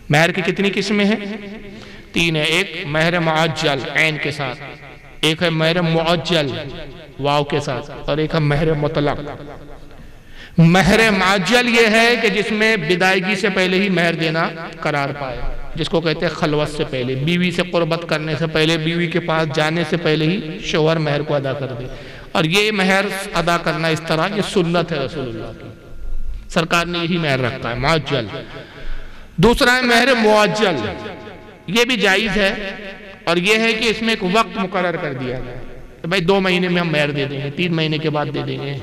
مہر کی کتنی قسمیں ہیں؟ 3 ہیں۔ ایک مہر معجل عین کے ساتھ، ایک ہے مہر معجل واو کے ساتھ، اور ایک ہے مہر مطلق۔ مہر معجل یہ ہے کہ جس میں بدائیگی سے پہلے ہی مہر دینا قرار پائے، جس کو کہتے ہیں خلوت سے پہلے، بیوی سے قربت کرنے سے پہلے، بیوی کے پاس جانے سے پہلے ہی شوہر مہر کو ادا کر دے۔ اور یہ مہر ادا کرنا اس طرح یہ سنت ہے رسول اللہ کی، سرکار نے یہی مہر رکھتا ہے معجل۔ دوسرا ہے مہر معجل، یہ بھی جائز ہے، اور یہ ہے کہ اس میں ایک وقت مقرر کر دیا ہے کہ بھائی 2 مہینے میں ہم مہر دے دیں گے، 3 مہینے کے بعد دے دیں گے،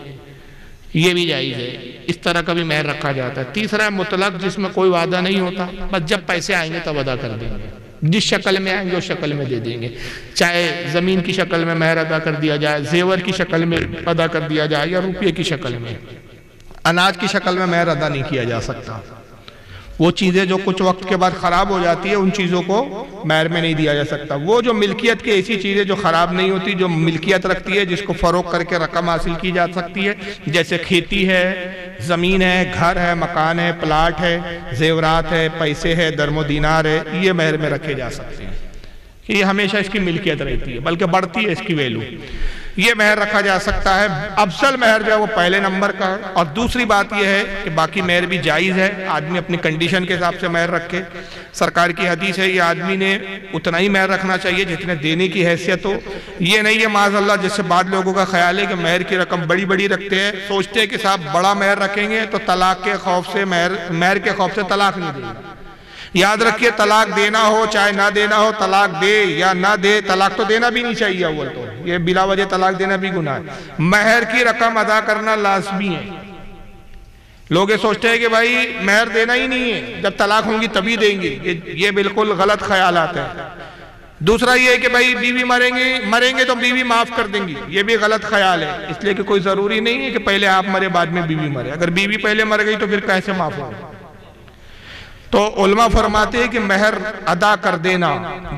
یہ بھی جائز ہے، اس طرح کا بھی مہر رکھا جاتا ہے۔ تیسرا ہے مطلق، جس میں کوئی وعدہ نہیں ہوتا، بس جب پیسے آئیں گے تب ادا کر دیں گے، جس شکل میں آئیں گے اس شکل میں دے دیں گے، چاہے زمین کی شکل میں مہر ادا کر دیا جائے، زیور کی شکل میں ادا کر دیا جائے، یا روپے کی شکل میں۔ اناج کی شکل میں مہر ادا نہیں کیا جا سکتا۔ وہ چیزیں جو کچھ وقت کے بعد خراب ہو جاتی ہے ان چیزوں کو مہر میں نہیں دیا جا سکتا۔ وہ جو ملکیت کی ایسی چیزیں جو خراب نہیں ہوتی، جو ملکیت رکھتی ہے، جس کو فروغ کر کے رقم حاصل کی جا سکتی ہے، جیسے کھیتی ہے، زمین ہے، گھر ہے، مکان ہے، پلاٹ ہے، زیورات ہے، پیسے ہے، درم و دینار ہے، یہ مہر میں رکھے جا سکتے ہیں کہ یہ ہمیشہ اس کی ملکیت رہتی ہے، بلکہ بڑھتی ہے اس کی ویلو، یہ مہر رکھا جا سکتا ہے۔ افضل مہر جو ہے وہ پہلے نمبر کا ہے۔ اور دوسری بات یہ ہے کہ باقی مہر بھی جائز ہے، آدمی اپنی کنڈیشن کے حساب سے مہر رکھے۔ سرکار کی حدیث ہے یہ آدمی نے اتنا ہی مہر رکھنا چاہیے جتنے دینے کی حیثیت ہو۔ یہ نہیں ہے معاذ اللہ جس سے بعض لوگوں کا خیال ہے کہ مہر کی رقم بڑی بڑی رکھتے ہیں، سوچتے ہیں کہ صاحب بڑا مہر رکھیں گے تو طلاق کے خوف سے مہر کے خوف سے طلاق نہیں دے گا۔ یاد رکھیے طلاق دینا ہو چاہے نہ دینا ہو، طلاق دے یا نہ دے، طلاق تو دینا بھی نہیں چاہیے اول تو، یہ بلا وجہ طلاق دینا بھی گناہ ہے۔ مہر کی رقم ادا کرنا لازمی ہے۔ لوگ یہ سوچتے ہیں کہ بھائی مہر دینا ہی نہیں ہے، جب طلاق ہوں گی تبھی دیں گے، یہ بالکل غلط خیالات ہیں۔ دوسرا یہ ہے کہ بھائی بیوی مریں گے تو بیوی معاف کر دیں گی، یہ بھی غلط خیال ہے، اس لیے کہ کوئی ضروری نہیں ہے کہ پہلے آپ مرے بعد میں بیوی مرے۔ اگر بیوی پہلے مر گئی تو پھر کیسے معاف ہوگا؟ تو علماء فرماتے ہیں کہ مہر ادا کر دینا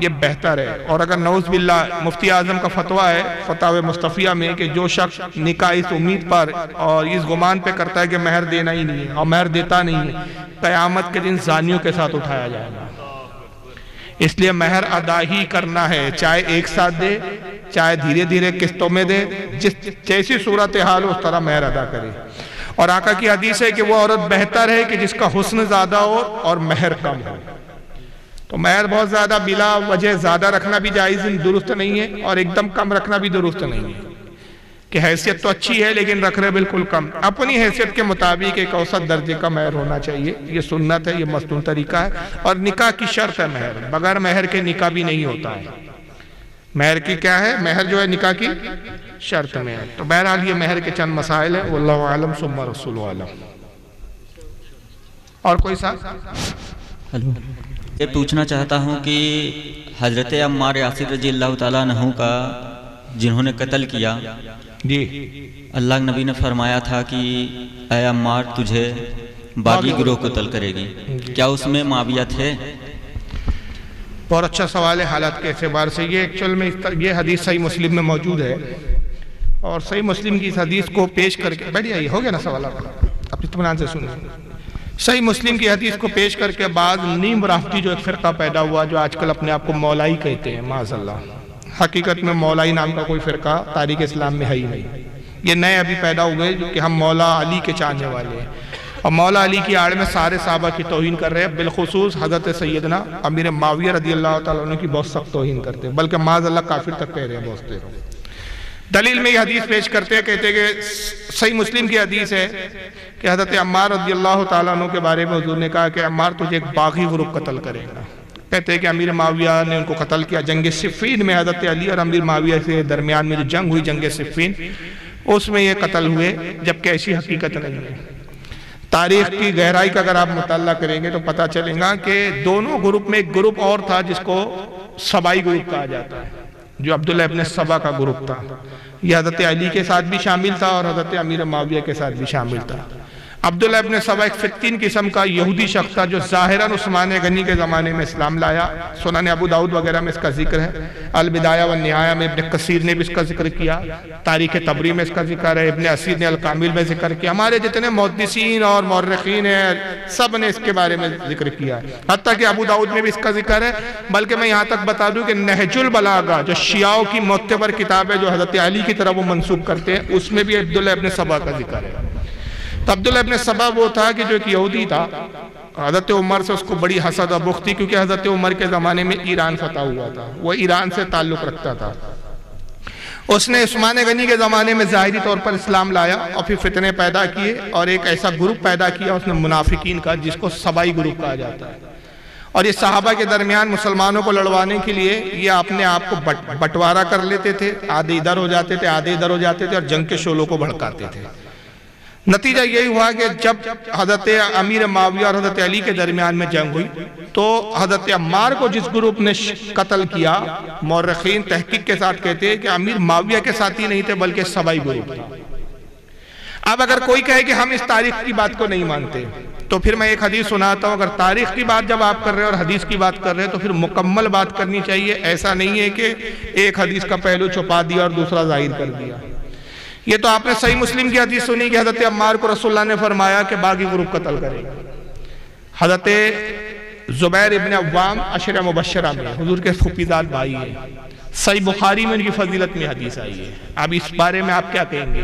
یہ بہتر ہے۔ اور اگر نعوذ باللہ مفتی اعظم کا فتویٰ ہے فتاوی مصطفیہ میں کہ جو شخص نکاح اس امید پر اور اس گمان پہ کرتا ہے کہ مہر دینا ہی نہیں ہے اور مہر دیتا نہیں ہے، قیامت کے دن زانیوں کے ساتھ اٹھایا جائے گا۔ اس لیے مہر ادا ہی کرنا ہے، چاہے ایک ساتھ دے چاہے دھیرے دھیرے قسطوں میں دے، جیسی صورتحال ہو اس طرح مہر ادا کرے۔ اور آقا کی حدیث ہے کہ وہ عورت بہتر ہے کہ جس کا حسن زیادہ ہو اور مہر کم ہو۔ تو مہر بہت زیادہ بلا وجہ زیادہ رکھنا بھی جائز درست نہیں ہے، اور ایک دم کم رکھنا بھی درست نہیں ہے کہ حیثیت تو اچھی ہے لیکن رکھ رہے بالکل کم۔ اپنی حیثیت کے مطابق ایک اوسط درجے کا مہر ہونا چاہیے، یہ سنت ہے، یہ مستون طریقہ ہے۔ اور نکاح کی شرط ہے مہر، بغیر مہر کے نکاح بھی نہیں ہوتا ہے۔ مہر کی کیا ہے؟ مہر جو ہے نکاح کی شرط میں ہے۔ تو بہرحال یہ مہر کے چند مسائل ہیں، واللہ عالم ثم رسول عالم۔ اور کوئی صاحب؟ یہ پوچھنا چاہتا ہوں کہ حضرت عمار یاسر رضی اللہ تعالیٰ عنہ کا جنہوں نے قتل کیا، جی اللہ نبی نے فرمایا تھا کہ اے عمار تجھے باغی گروہ قتل کرے گی، کیا اس میں معاویہ تھے؟ بہت اچھا سوال ہے حالات کے اعتبار سے۔ یہ ایکچول میں یہ حدیث صحیح مسلم میں موجود ہے، اور صحیح مسلم کی اس حدیث کو پیش کر کے بیٹھ جائیے، ہو گیا نا سوال آپ اپنی اطمینان سے سنیں۔ صحیح مسلم کی حدیث کو پیش کر کے بعد نیم رافتی جو ایک فرقہ پیدا ہوا جو آج کل اپنے آپ کو مولائی کہتے ہیں، معاذ اللہ، حقیقت میں مولائی نام کا کوئی فرقہ تاریخ اسلام میں ہے ہی نہیں، یہ نئے ابھی پیدا ہوئے جو کہ ہم مولا علی کے چاہنے والے ہیں، اور مولا علی کی آڑ میں سارے صحابہ کی توہین کر رہے ہیں، بالخصوص حضرت سیدنا امیر معاویہ رضی اللہ تعالیٰ عنہ کی بہت سخت توہین کرتے ہیں، بلکہ معاذ اللہ کافر تک کہہ رہے ہیں بہت دیر۔ دلیل میں یہ حدیث پیش کرتے ہیں، کہتے ہیں کہ صحیح مسلم کی حدیث ہے کہ حضرت عمار رضی اللہ تعالیٰ عنہ کے بارے میں حضور نے کہا کہ عمار تجھے ایک باغی گروہ قتل کرے گا۔ کہتے ہیں کہ امیر معاویہ نے ان کو قتل کیا، جنگ صفین میں حضرت علی اور امیر معاویہ سے درمیان میں جو جنگ ہوئی جنگ صفین، اس میں یہ قتل ہوئے، جبکہ ایسی حقیقت نہیں ہے۔ تاریخ کی گہرائی کا اگر آپ مطالعہ کریں گے تو پتہ چلے گا کہ دونوں گروپ میں ایک گروپ اور تھا جس کو سبائی گروپ کہا جاتا ہے، جو عبداللہ ابن سبا کا گروپ تھا، یہ حضرت علی کے ساتھ بھی شامل تھا اور حضرت امیر معاویہ کے ساتھ بھی شامل تھا۔ عبداللہ ابن سبا ایک فتین قسم کا یہودی شخص تھا جو ظاہراً عثمان غنی کے زمانے میں اسلام لایا. سنن ابو داؤد وغیرہ میں اس کا ذکر ہے. البدایہ والنہایہ میں ابن کثیر نے بھی اس کا ذکر کیا. تاریخ طبری میں اس کا ذکر ہے. ابن اسیر نے الکامل میں ذکر کیا. ہمارے جتنے محدثین اور مورخین ہیں سب نے اس کے بارے میں ذکر کیا ہے. حتیٰ کہ ابو داؤد میں بھی اس کا ذکر ہے. بلکہ میں یہاں تک بتا دوں کہ نہج البلاغہ جو شیعوں کی معتبر کتاب ہے جو حضرت علی کی طرف وہ منسوب کرتے ہیں اس میں بھی عبداللہ ابن سبا کا ذکر ہے. تو عبداللہ ابن سبا وہ تھا کہ جو ایک یہودی تھا. حضرت عمر سے اس کو بڑی حسد و بغض تھی کیونکہ حضرت عمر کے زمانے میں ایران فتح ہوا تھا. وہ ایران سے تعلق رکھتا تھا. اس نے عثمان غنی کے زمانے میں ظاہری طور پر اسلام لایا اور پھر فتنے پیدا کیے اور ایک ایسا گروپ پیدا کیا اس نے منافقین کا جس کو سبائی گروپ کہا جاتا ہے. اور یہ صحابہ کے درمیان مسلمانوں کو لڑوانے کے لیے یہ اپنے آپ کو بٹوارا کر لیتے تھے. آدھے ادھر ہو جاتے تھے آدھے ادھر ہو جاتے تھے اور جنگ کے شعلوں کو بھڑکاتے تھے. نتیجہ یہی ہوا کہ جب حضرت امیر معاویہ اور حضرت علی کے درمیان میں جنگ ہوئی تو حضرت عمار کو جس گروپ نے قتل کیا مورخین تحقیق کے ساتھ کہتے ہیں کہ امیر معاویہ کے ساتھ ہی نہیں تھے بلکہ سبائی گروپ تھا. اب اگر کوئی کہے کہ ہم اس تاریخ کی بات کو نہیں مانتے تو پھر میں ایک حدیث سناتا ہوں. اگر تاریخ کی بات جب آپ کر رہے ہیں اور حدیث کی بات کر رہے ہیں تو پھر مکمل بات کرنی چاہیے. ایسا نہیں ہے کہ ایک حدیث کا پہلو چھپا دیا اور دوسرا ظاہر کر دیا. یہ تو آپ نے صحیح مسلم کی حدیث سنی کہ حضرت عمار کو رسول اللہ نے فرمایا کہ باغی گروپ قتل کرے گا. حضرت زبیر ابن عوام عشرہ مبشرہ میں حضور کے پھوپھیزاد بھائی ہیں. صحیح بخاری میں ان کی فضیلت میں حدیث آئی ہے. اب اس بارے میں آپ کیا کہیں گے؟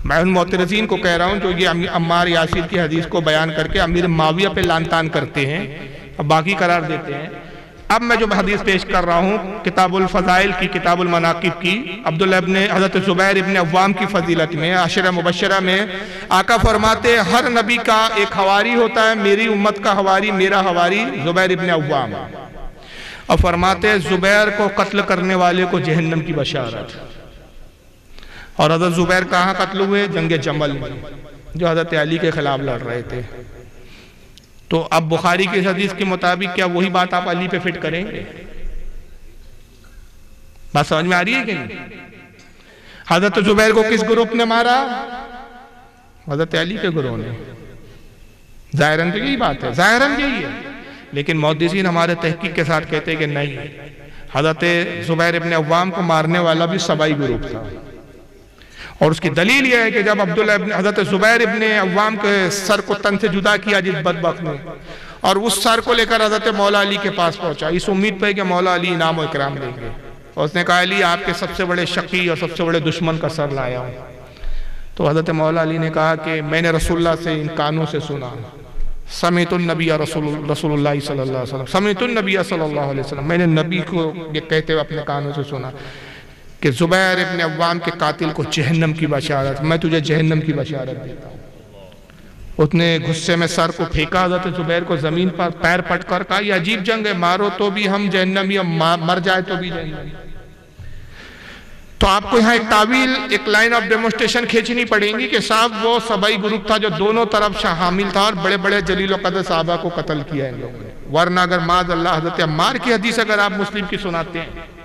میں ان معترضین کو کہہ رہا ہوں جو یہ عمار یاسر کی حدیث کو بیان کر کے امیر معاویہ پہ لعن طعن کرتے ہیں اور باقی قرار دیتے ہیں. اب میں جو حدیث پیش کر رہا ہوں کتاب الفضائل کی کتاب المناقب کی عبداللہ ابن حضرت زبیر ابن عوام کی فضیلت میں عشرہ مبشرہ میں آقا فرماتے ہیں ہر نبی کا ایک حواری ہوتا ہے. میری امت کا حواری میرا حواری زبیر ابن عوام. اور فرماتے ہیں زبیر کو قتل کرنے والے کو جہنم کی بشارت. اور حضرت زبیر کہاں قتل ہوئے؟ جنگ جمل میں جو حضرت علی کے خلاف لڑ رہے تھے. تو اب بخاری کی حدیث کے مطابق کیا وہی بات آپ علی پہ فٹ کریں گے؟ بات سمجھ میں آ رہی ہے کہ نہیں؟ حضرت زبیر کو کس گروپ نے مارا؟ حضرت علی کے گروہ نے. ظاہراً تو یہی بات ہے ظاہراً یہی ہے. لیکن محدثین ہمارے تحقیق کے ساتھ کہتے ہیں کہ نہیں حضرت زبیر ابن عوام کو مارنے والا بھی سبائی گروپ تھا. اور اس کی دلیل یہ ہے کہ جب حضرت زبیر ابن عوام کے سر کو تن سے جدا کیا جس بدبخت نے اور اس سر کو لے کر حضرت مولا علی کے پاس پہنچا اس امید پہ کہ مولا علی انعام و اکرام دیں گے. اور اس نے کہا علی آپ کے سب سے بڑے شقی اور سب سے بڑے دشمن کا سر لایا ہوں. تو حضرت مولا علی نے کہا کہ میں نے رسول اللہ سے ان کانوں سے سنا سمیت النبی رسول اللہ صلی اللہ علیہ وسلم سمیت النبی صلی اللہ علیہ وسلم میں نے نبی کو یہ کہتے ہوئے اپنے کانوں سے سنا کہ زبیر ابن عوام کے قاتل کو جہنم کی بشارت. میں تجھے جہنم کی بشارت دیتا ہوں. اس نے غصے میں سر کو پھینکا حضرت زبیر کو زمین پر پیر پٹ کر کہا یہ عجیب جنگ ہے مارو تو بھی ہم جہنمی مر جائے تو بھی جہنمی. تو آپ کو یہاں ایک تعویل ایک لائن آف ڈیمونسٹریشن کھینچنی پڑیں گی کہ صاحب وہ سبائی گروپ تھا جو دونوں طرف حامل تھا اور بڑے بڑے جلیل و قدر صحابہ کو قتل کیا ان لوگوں نے. ورنہ اگر معاذ اللہ حضرت عمار کی حدیث اگر آپ مسلم کی سناتے ہیں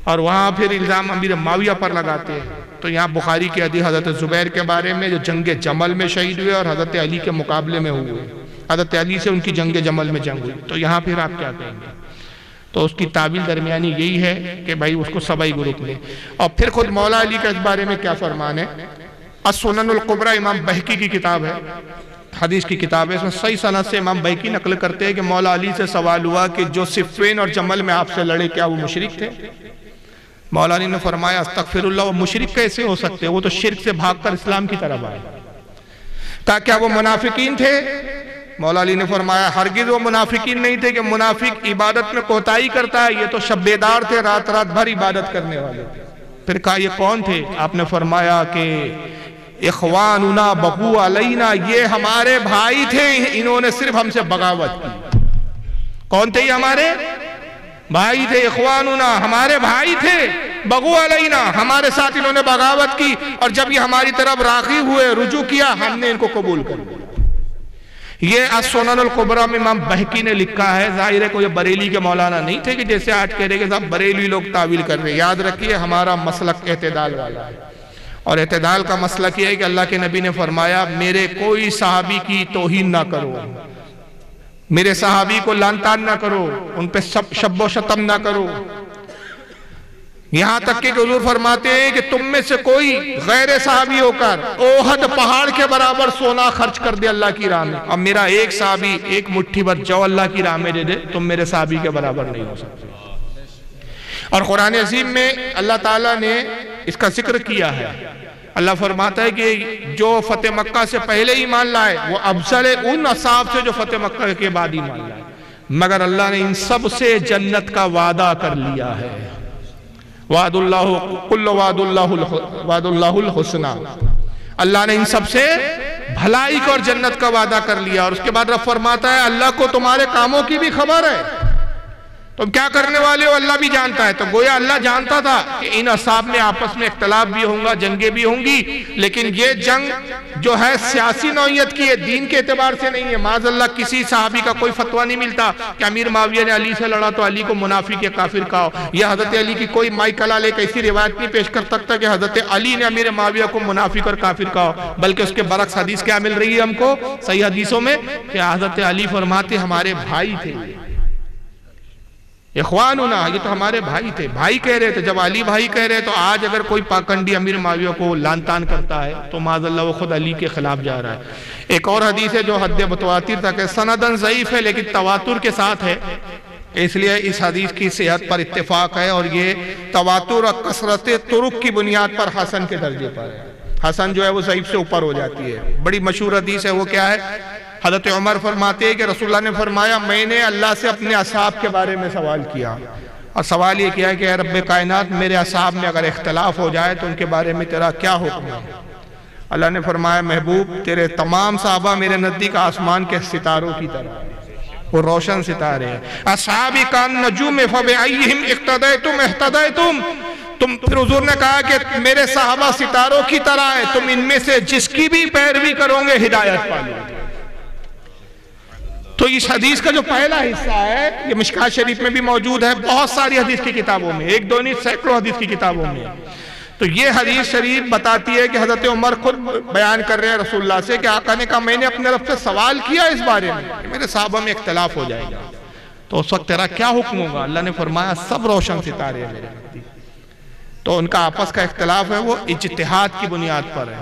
اور وہاں پھر الزام امیر معاویہ پر لگاتے ہیں تو یہاں بخاری کی حدیث حضرت زبیر کے بارے میں جو جنگ جمل میں شہید ہوئے اور حضرت علی کے مقابلے میں ہوئے حضرت علی سے ان کی جنگ جمل میں جنگ ہوئی. تو یہاں پھر آپ کیا کہیں گے؟ تو اس کی تعبیل درمیانی یہی ہے کہ بھائی اس کو سبائی گروپ لے. اور پھر خود مولا علی کا اس بارے میں کیا فرمان ہے؟ السنن القبری امام بہقی کی کتاب ہے حدیث کی کتاب ہے. اس میں صحیح سند سے امام بہقی نقل کرتے ہیں کہ مولا علی سے سوال ہوا کہ جو صفین اور جمل میں آپ سے لڑے کیا وہ مشرک تھے؟ مولا علی نے فرمایا استغفر اللہ وہ مشرک کیسے ہو سکتے وہ تو شرک سے بھاگ کر اسلام کی طرف آئے. کہا کیا وہ منافقین تھے؟ مولا علی نے فرمایا ہرگز وہ منافقین نہیں تھے کہ منافق عبادت میں کوتاہی کرتا ہے یہ تو شب بیدار تھے رات رات بھر عبادت کرنے والے تھے. پھر کہا یہ کون تھے؟ آپ نے فرمایا کہ اخواننا بغو علینا یہ ہمارے بھائی تھے انہوں نے صرف ہم سے بغاوت کی. کون تھے یہ ہمارے بھائی تھے؟ اخواننا ہمارے بھائی تھے بغو علینا ہمارے ساتھ انہوں نے بغاوت کی اور جب یہ ہماری طرف راغی ہوئے رجوع کیا ہم نے ان کو قبول کر لیا. یہ السنن القبری میں امام بہقی نے لکھا ہے. ظاہر ہے کوئی بریلی کے مولانا نہیں تھے کہ جیسے آج کہہ رہے کہ صاحب بریلی لوگ تعویل کر رہے. یاد رکھیے ہمارا مسلک اعتدال والا ہے اور اعتدال کا مسئلہ کیا ہے کہ اللہ کے نبی نے فرمایا میرے کوئی صحابی کی توہین نہ کرو، میرے صحابی کو لعن طعن نہ کرو، ان پہ شب و شتم نہ کرو، یہاں تک کہ حضور فرماتے ہیں کہ تم میں سے کوئی غیر صحابی ہو کر اوہد پہاڑ کے برابر سونا خرچ کر دے اللہ کی راہ میں، اب میرا ایک صحابی ایک مٹھی بھر جو اللہ کی راہ میں دے دے، تم میرے صحابی کے برابر نہیں ہو سکتے۔ اور قرآن عظیم میں اللہ تعالیٰ نے اس کا ذکر کیا ہے، اللہ فرماتا ہے کہ جو فتح مکہ سے پہلے ایمان لائے وہ افضل ان اصحاب سے جو فتح مکہ کے بعد ایمان لائے، مگر اللہ نے ان سب سے جنت کا وعدہ کر لیا ہے۔ وعد اللہ الحسنہ، اللہ نے ان سب سے بھلائی اور جنت کا وعدہ کر لیا۔ اور اس کے بعد رب فرماتا ہے اللہ کو تمہارے کاموں کی بھی خبر ہے، تم کیا کرنے والے ہو اللہ بھی جانتا ہے۔ تو گویا اللہ جانتا تھا کہ ان اصحاب میں آپس میں اختلاف بھی ہوں گا، جنگیں بھی ہوں گی، لیکن یہ جنگ جو ہے سیاسی نوعیت کی ہے، دین کے اعتبار سے نہیں ہے۔ معاذ اللہ کسی صحابی کا کوئی فتویٰ نہیں ملتا کہ امیر معاویہ نے علی سے لڑا تو علی کو منافق یا کافر کہا، یا حضرت علی کی کوئی مائی کلال ایک ایسی روایت نہیں پیش کر سکتا کہ حضرت علی نے امیر معاویہ کو منافق اور کافر کہا، بلکہ اس کے برعکس حدیث کیا مل رہی ہے ہم کو صحیح حدیثوں میں کہ حضرت علی فرماتے ہمارے بھائی تھے، اخواننا، یہ تو ہمارے بھائی تھے، بھائی کہہ رہے تھے۔ جب علی بھائی کہہ رہے تو آج اگر کوئی پاکنڈی امیر معاویہ کو لعن طعن کرتا ہے تو معاذ اللہ وہ خود علی کے خلاف جا رہا ہے۔ ایک اور حدیث ہے جو حد متواتر تک ہے، سندن ضعیف ہے لیکن تواتر کے ساتھ ہے، اس لیے اس حدیث کی صحت پر اتفاق ہے، اور یہ تواتر اور کثرت طرق کی بنیاد پر حسن کے درجے پر ہے۔ حسن جو ہے وہ ضعیف سے اوپر ہو جاتی ہے۔ بڑی مشہور حدیث ہے، وہ کیا ہے؟ حضرت عمر فرماتے ہیں کہ رسول اللہ نے فرمایا میں نے اللہ سے اپنے اصحاب کے بارے میں سوال کیا، اور سوال یہ کیا ہے کہ اے رب کائنات میرے اصحاب میں اگر اختلاف ہو جائے تو ان کے بارے میں تیرا کیا حکم ہے؟ اللہ نے فرمایا محبوب تیرے تمام صحابہ میرے نزدیک آسمان کے ستاروں کی طرح، وہ روشن ستارے ہیں۔ اصحابی کان نجوم فبأیہم اقتدیتم اہتدیتم، پھر حضور نے کہا کہ میرے صحابہ ستاروں کی طرح ہیں، تم ان میں سے جس کی بھی پیروی کرو گے ہدایت پالو گے۔ تو اس حدیث کا جو پہلا حصہ ہے یہ مشکات شریف میں بھی موجود ہے، بہت ساری حدیث کی کتابوں میں، ایک دو نہیں سینکڑوں حدیث کی کتابوں میں۔ تو یہ حدیث شریف بتاتی ہے کہ حضرت عمر خود بیان کر رہے ہیں رسول اللہ سے کہ آقا نے کہا میں نے اپنے رب سے سوال کیا اس بارے میں کہ میرے صحابہ میں اختلاف ہو جائے گا تو اس وقت تیرا کیا حکم ہوگا؟ اللہ نے فرمایا سب روشن ستارے ہیں میرے نزدیک۔ تو ان کا آپس کا اختلاف ہے وہ اجتہاد کی بنیاد پر ہے۔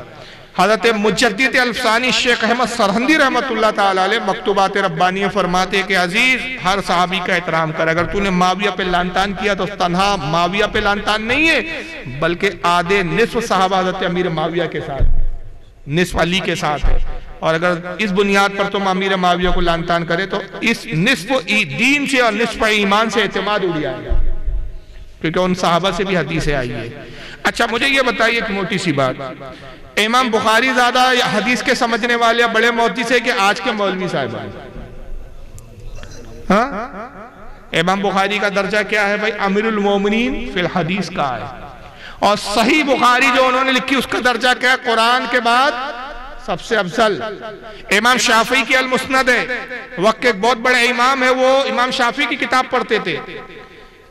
حضرت مجدد الفسانی شیخ احمد سرہندی رحمت اللہ تعالیٰ علیہ مکتوبات ربانی فرماتے کہ عزیز ہر صحابی کا احترام کر، اگر تو نے معاویہ پہ لعن طعن کیا تو تنہا معاویہ پہ لعن طعن نہیں ہے بلکہ آدھے نصف صحابہ حضرت امیر معاویہ کے ساتھ، نصف علی کے ساتھ ہے، اور اگر اس بنیاد پر تم امیر معاویہ کو لعن طعن کرے تو اس نصف دین سے اور نصف ایمان سے اعتماد اڑ جائے گا، کیونکہ ان صحابہ سے بھی حدیثیں آئی ہے۔ اچھا مجھے یہ بتائیے ایک موٹی سی بات، امام بخاری زیادہ حدیث کے سمجھنے والے بڑے محدث ہیں کہ آج کے مولوی صاحبان؟ امام بخاری کا درجہ کیا ہے بھائی؟ امیر المومنین فی الحدیث کا ہے، اور صحیح بخاری جو انہوں نے لکھی اس کا درجہ کیا ہے؟ قرآن کے بعد سب سے افضل۔ امام شافعی کی المسند ہے، وقت کے ایک بہت بڑے امام ہے، وہ امام شافعی کی کتاب پڑھتے تھے۔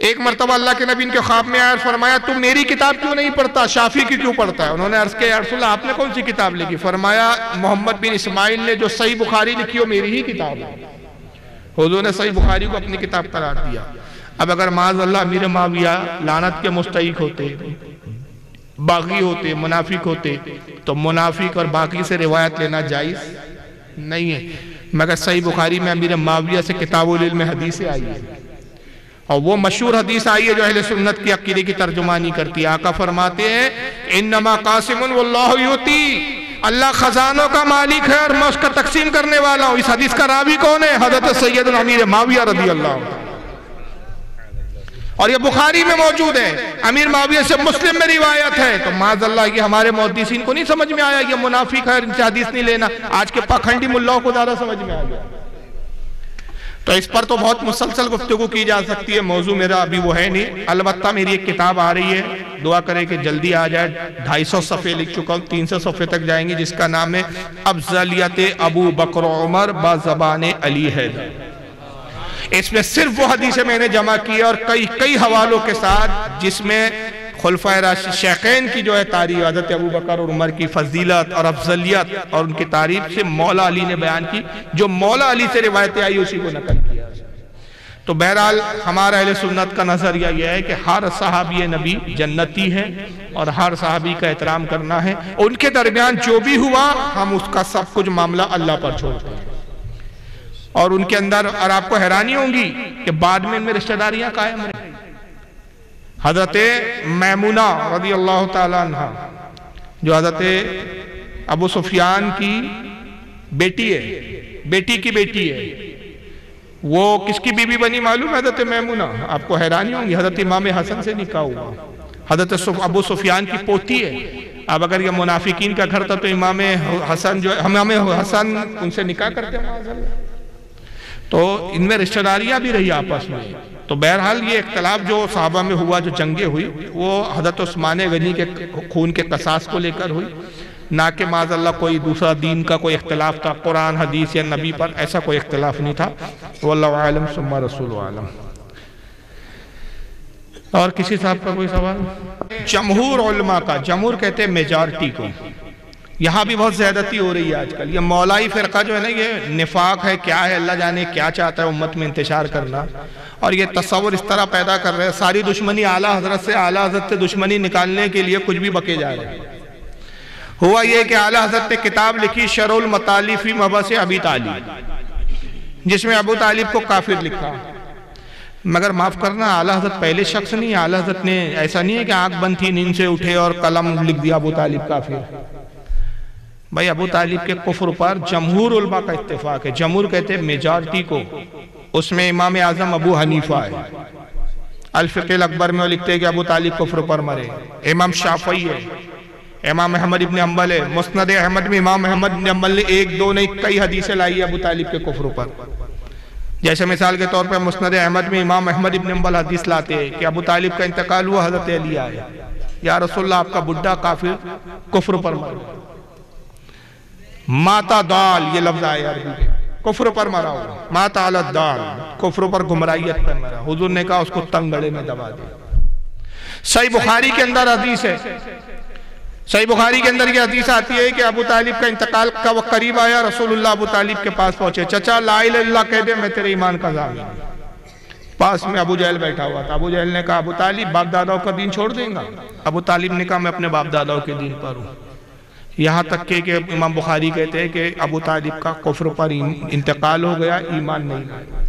ایک مرتبہ اللہ کے نبی ان کے خواب میں آیا اور فرمایا تو میری کتاب کیوں نہیں پڑھتا، شافعی کی کیوں پڑھتا ہے؟ انہوں نے عرض کیا یا رسول اللہ آپ نے کون سی کتاب لکھی؟ فرمایا محمد بن اسماعیل نے جو صحیح بخاری لکھی وہ میری ہی کتاب ہے۔ حضور نے صحیح بخاری کو اپنی کتاب قرار دیا۔ اب اگر معاذ اللہ امیر معاویہ لعنت کے مستحق ہوتے، باغی ہوتے، منافق ہوتے تو منافق اور باغی سے روایت لینا جائز نہیں ہے، مگر صحیح بخاری میں امیر معاویہ سے کتاب العلم حدیثیں آئی ہے، اور وہ مشہور حدیث آئی ہے جو اہل سنت کی عقیدے کی ترجمانی کرتی ہے۔ آقا فرماتے ہیں انما قاسم واللہ یؤتی، اللہ خزانوں کا مالک ہے اور میں اس کا تقسیم کرنے والا ہوں۔ اس حدیث کا راوی کون ہے؟ حضرت سیدنا امیر معاویہ رضی اللہ عنہ، اور یہ بخاری میں موجود ہے، امیر معاویہ سے مسلم میں روایت ہے۔ تو معاذ اللہ یہ ہمارے محدثین کو نہیں سمجھ میں آیا یہ منافق ہے ان سے حدیث نہیں لینا، آج کے پاکھنڈی ملاؤں کو زیادہ سمجھ میں آ گیا۔ تو اس پر تو بہت مسلسل گفتگو کی جا سکتی ہے، موضوع میرا ابھی وہ ہے نہیں، البتہ میری ایک کتاب آ رہی ہے، دعا کریں کہ جلدی آ جائے، 250 صفحے لکھ چکا ہوں، 300 صفحے تک جائیں گی، جس کا نام ہے افضلیت ابو بکر عمر بزبان علی حیدر۔ اس میں صرف وہ حدیثیں میں نے جمع کی اور کئی حوالوں کے ساتھ، جس میں خلفائے راشدین شیخین کی جو ہے تعریف، حضرت ابوبکر اور عمر کی فضیلت اور افضلیت اور ان کی تعریف سے مولا علی نے بیان کی، جو مولا علی سے روایتیں آئی اسی کو نقل کیا۔ تو بہرحال ہمارا اہل سنت کا نظریہ یہ ہے کہ ہر صحابی نبی جنتی ہے اور ہر صحابی کا احترام کرنا ہے، ان کے درمیان جو بھی ہوا ہم اس کا سب کچھ معاملہ اللہ پر چھوڑتے ہیں۔ اور ان کے اندر، اور آپ کو حیرانی ہوگی کہ بعد میں ان میں رشتہ داریاں قائم رہیں۔ حضرت میمونہ رضی اللہ تعالیٰ عنہ جو حضرت ابو سفیان کی بیٹی ہے، بیٹی کی بیٹی ہے، وہ کس کی بیوی بنی معلوم ہے؟ حضرت میمونہ۔ آپ کو حیرانی ہوگی، حضرت امام حسن سے نکاح ہوا، حضرت ابو سفیان کی پوتی ہے۔ اب اگر یہ منافقین کا گھر تھا تو امام حسن ان سے نکاح کرتے ہیں، تو ان میں رشتہ داریاں بھی رہی آپس میں۔ تو بہرحال یہ اختلاف جو صحابہ میں ہوا، جو جنگیں ہوئی، وہ حضرت عثمان غنی کے خون کے قصاص کو لے کر ہوئی، نہ کہ معاذ اللہ کوئی دوسرا دین کا کوئی اختلاف تھا، قرآن حدیث یا نبی پر ایسا کوئی اختلاف نہیں تھا۔ واللہ عالم ثم رسول عالم۔ اور کسی صاحب کا کوئی سوال؟ جمہور علماء کا، جمہور کہتے ہیں میجارٹی کو، یہاں بھی بہت زیادتی ہو رہی ہے آج کل۔ یہ مولائی فرقہ جو ہے نا، یہ نفاق ہے، کیا ہے اللہ جانے کیا چاہتا ہے امت میں انتشار کرنا، اور یہ تصور اس طرح پیدا کر رہے ہیں، ساری دشمنی اعلیٰ حضرت سے، اعلیٰ حضرت سے دشمنی نکالنے کے لیے کچھ بھی بکے جا رہے ہیں۔ ہوا یہ کہ اعلیٰ حضرت نے کتاب لکھی شرح المطالب فی مبعث ابی طالب، جس میں ابو طالب کو کافر لکھا۔ مگر معاف کرنا، اعلیٰ حضرت پہلے شخص نہیں، اعلیٰ حضرت نے ایسا نہیں ہے کہ آنکھ بند تھی نیند سے اٹھے اور قلم لکھ دیا ابو طالب کافر۔ بھائی ابو طالب کے کفر پر جمہور علماء کا اتفاق ہے۔ جمہور کہتے ہیں میجارٹی کو، اس میں امام اعظم ابو حنیفہ ہے، الفقہ الاکبر میں وہ لکھتے ہیں کہ ابو طالب کفر پر مرے۔ امام شافعی ہے، امام احمد ابن حنبل ہے، مسند احمد میں امام احمد ابن حنبل نے ایک دو نہیں کئی حدیثیں لائی ہے ابو طالب کے کفر پر۔ جیسے مثال کے طور پر مسند احمد میں امام احمد ابن حنبل حدیث لاتے ہیں کہ ابو طالب کا انتقال ہوا، حضرت علی آئے، یا رسول اللہ آپ کا بڈھا کافر کفر پر مرا، ماتا دال، یہ لفظ آئے عربی میں، کفر پر مرا ہوا، ماتا علی الدال، کفر پر گمراہیت پر مرا۔ حضور نے کہا اس کو تنگڑے میں دبا دے۔ صحیح بخاری کے اندر حدیث ہے، صحیح بخاری کے اندر یہ حدیث آتی ہے کہ ابو طالب کا انتقال کا وقت قریب آیا، رسول اللہ ابو طالب کے پاس پہنچے، چچا لا الہ الا اللہ کہہ دے میں تیرے ایمان کا ضامن ہوں۔ پاس میں ابو جہل بیٹھا ہوا تھا، ابو جہل نے کہا ابو طالب باپ داداؤں کا دین چھوڑ دیں گا؟ ابو طالب نے کہا میں اپنے باپ داداؤں کے دین پر ہوں۔ یہاں تک کہ امام بخاری کہتے ہیں کہ ابو طالب کا کفر پر انتقال ہو گیا، ایمان نہیں لایا۔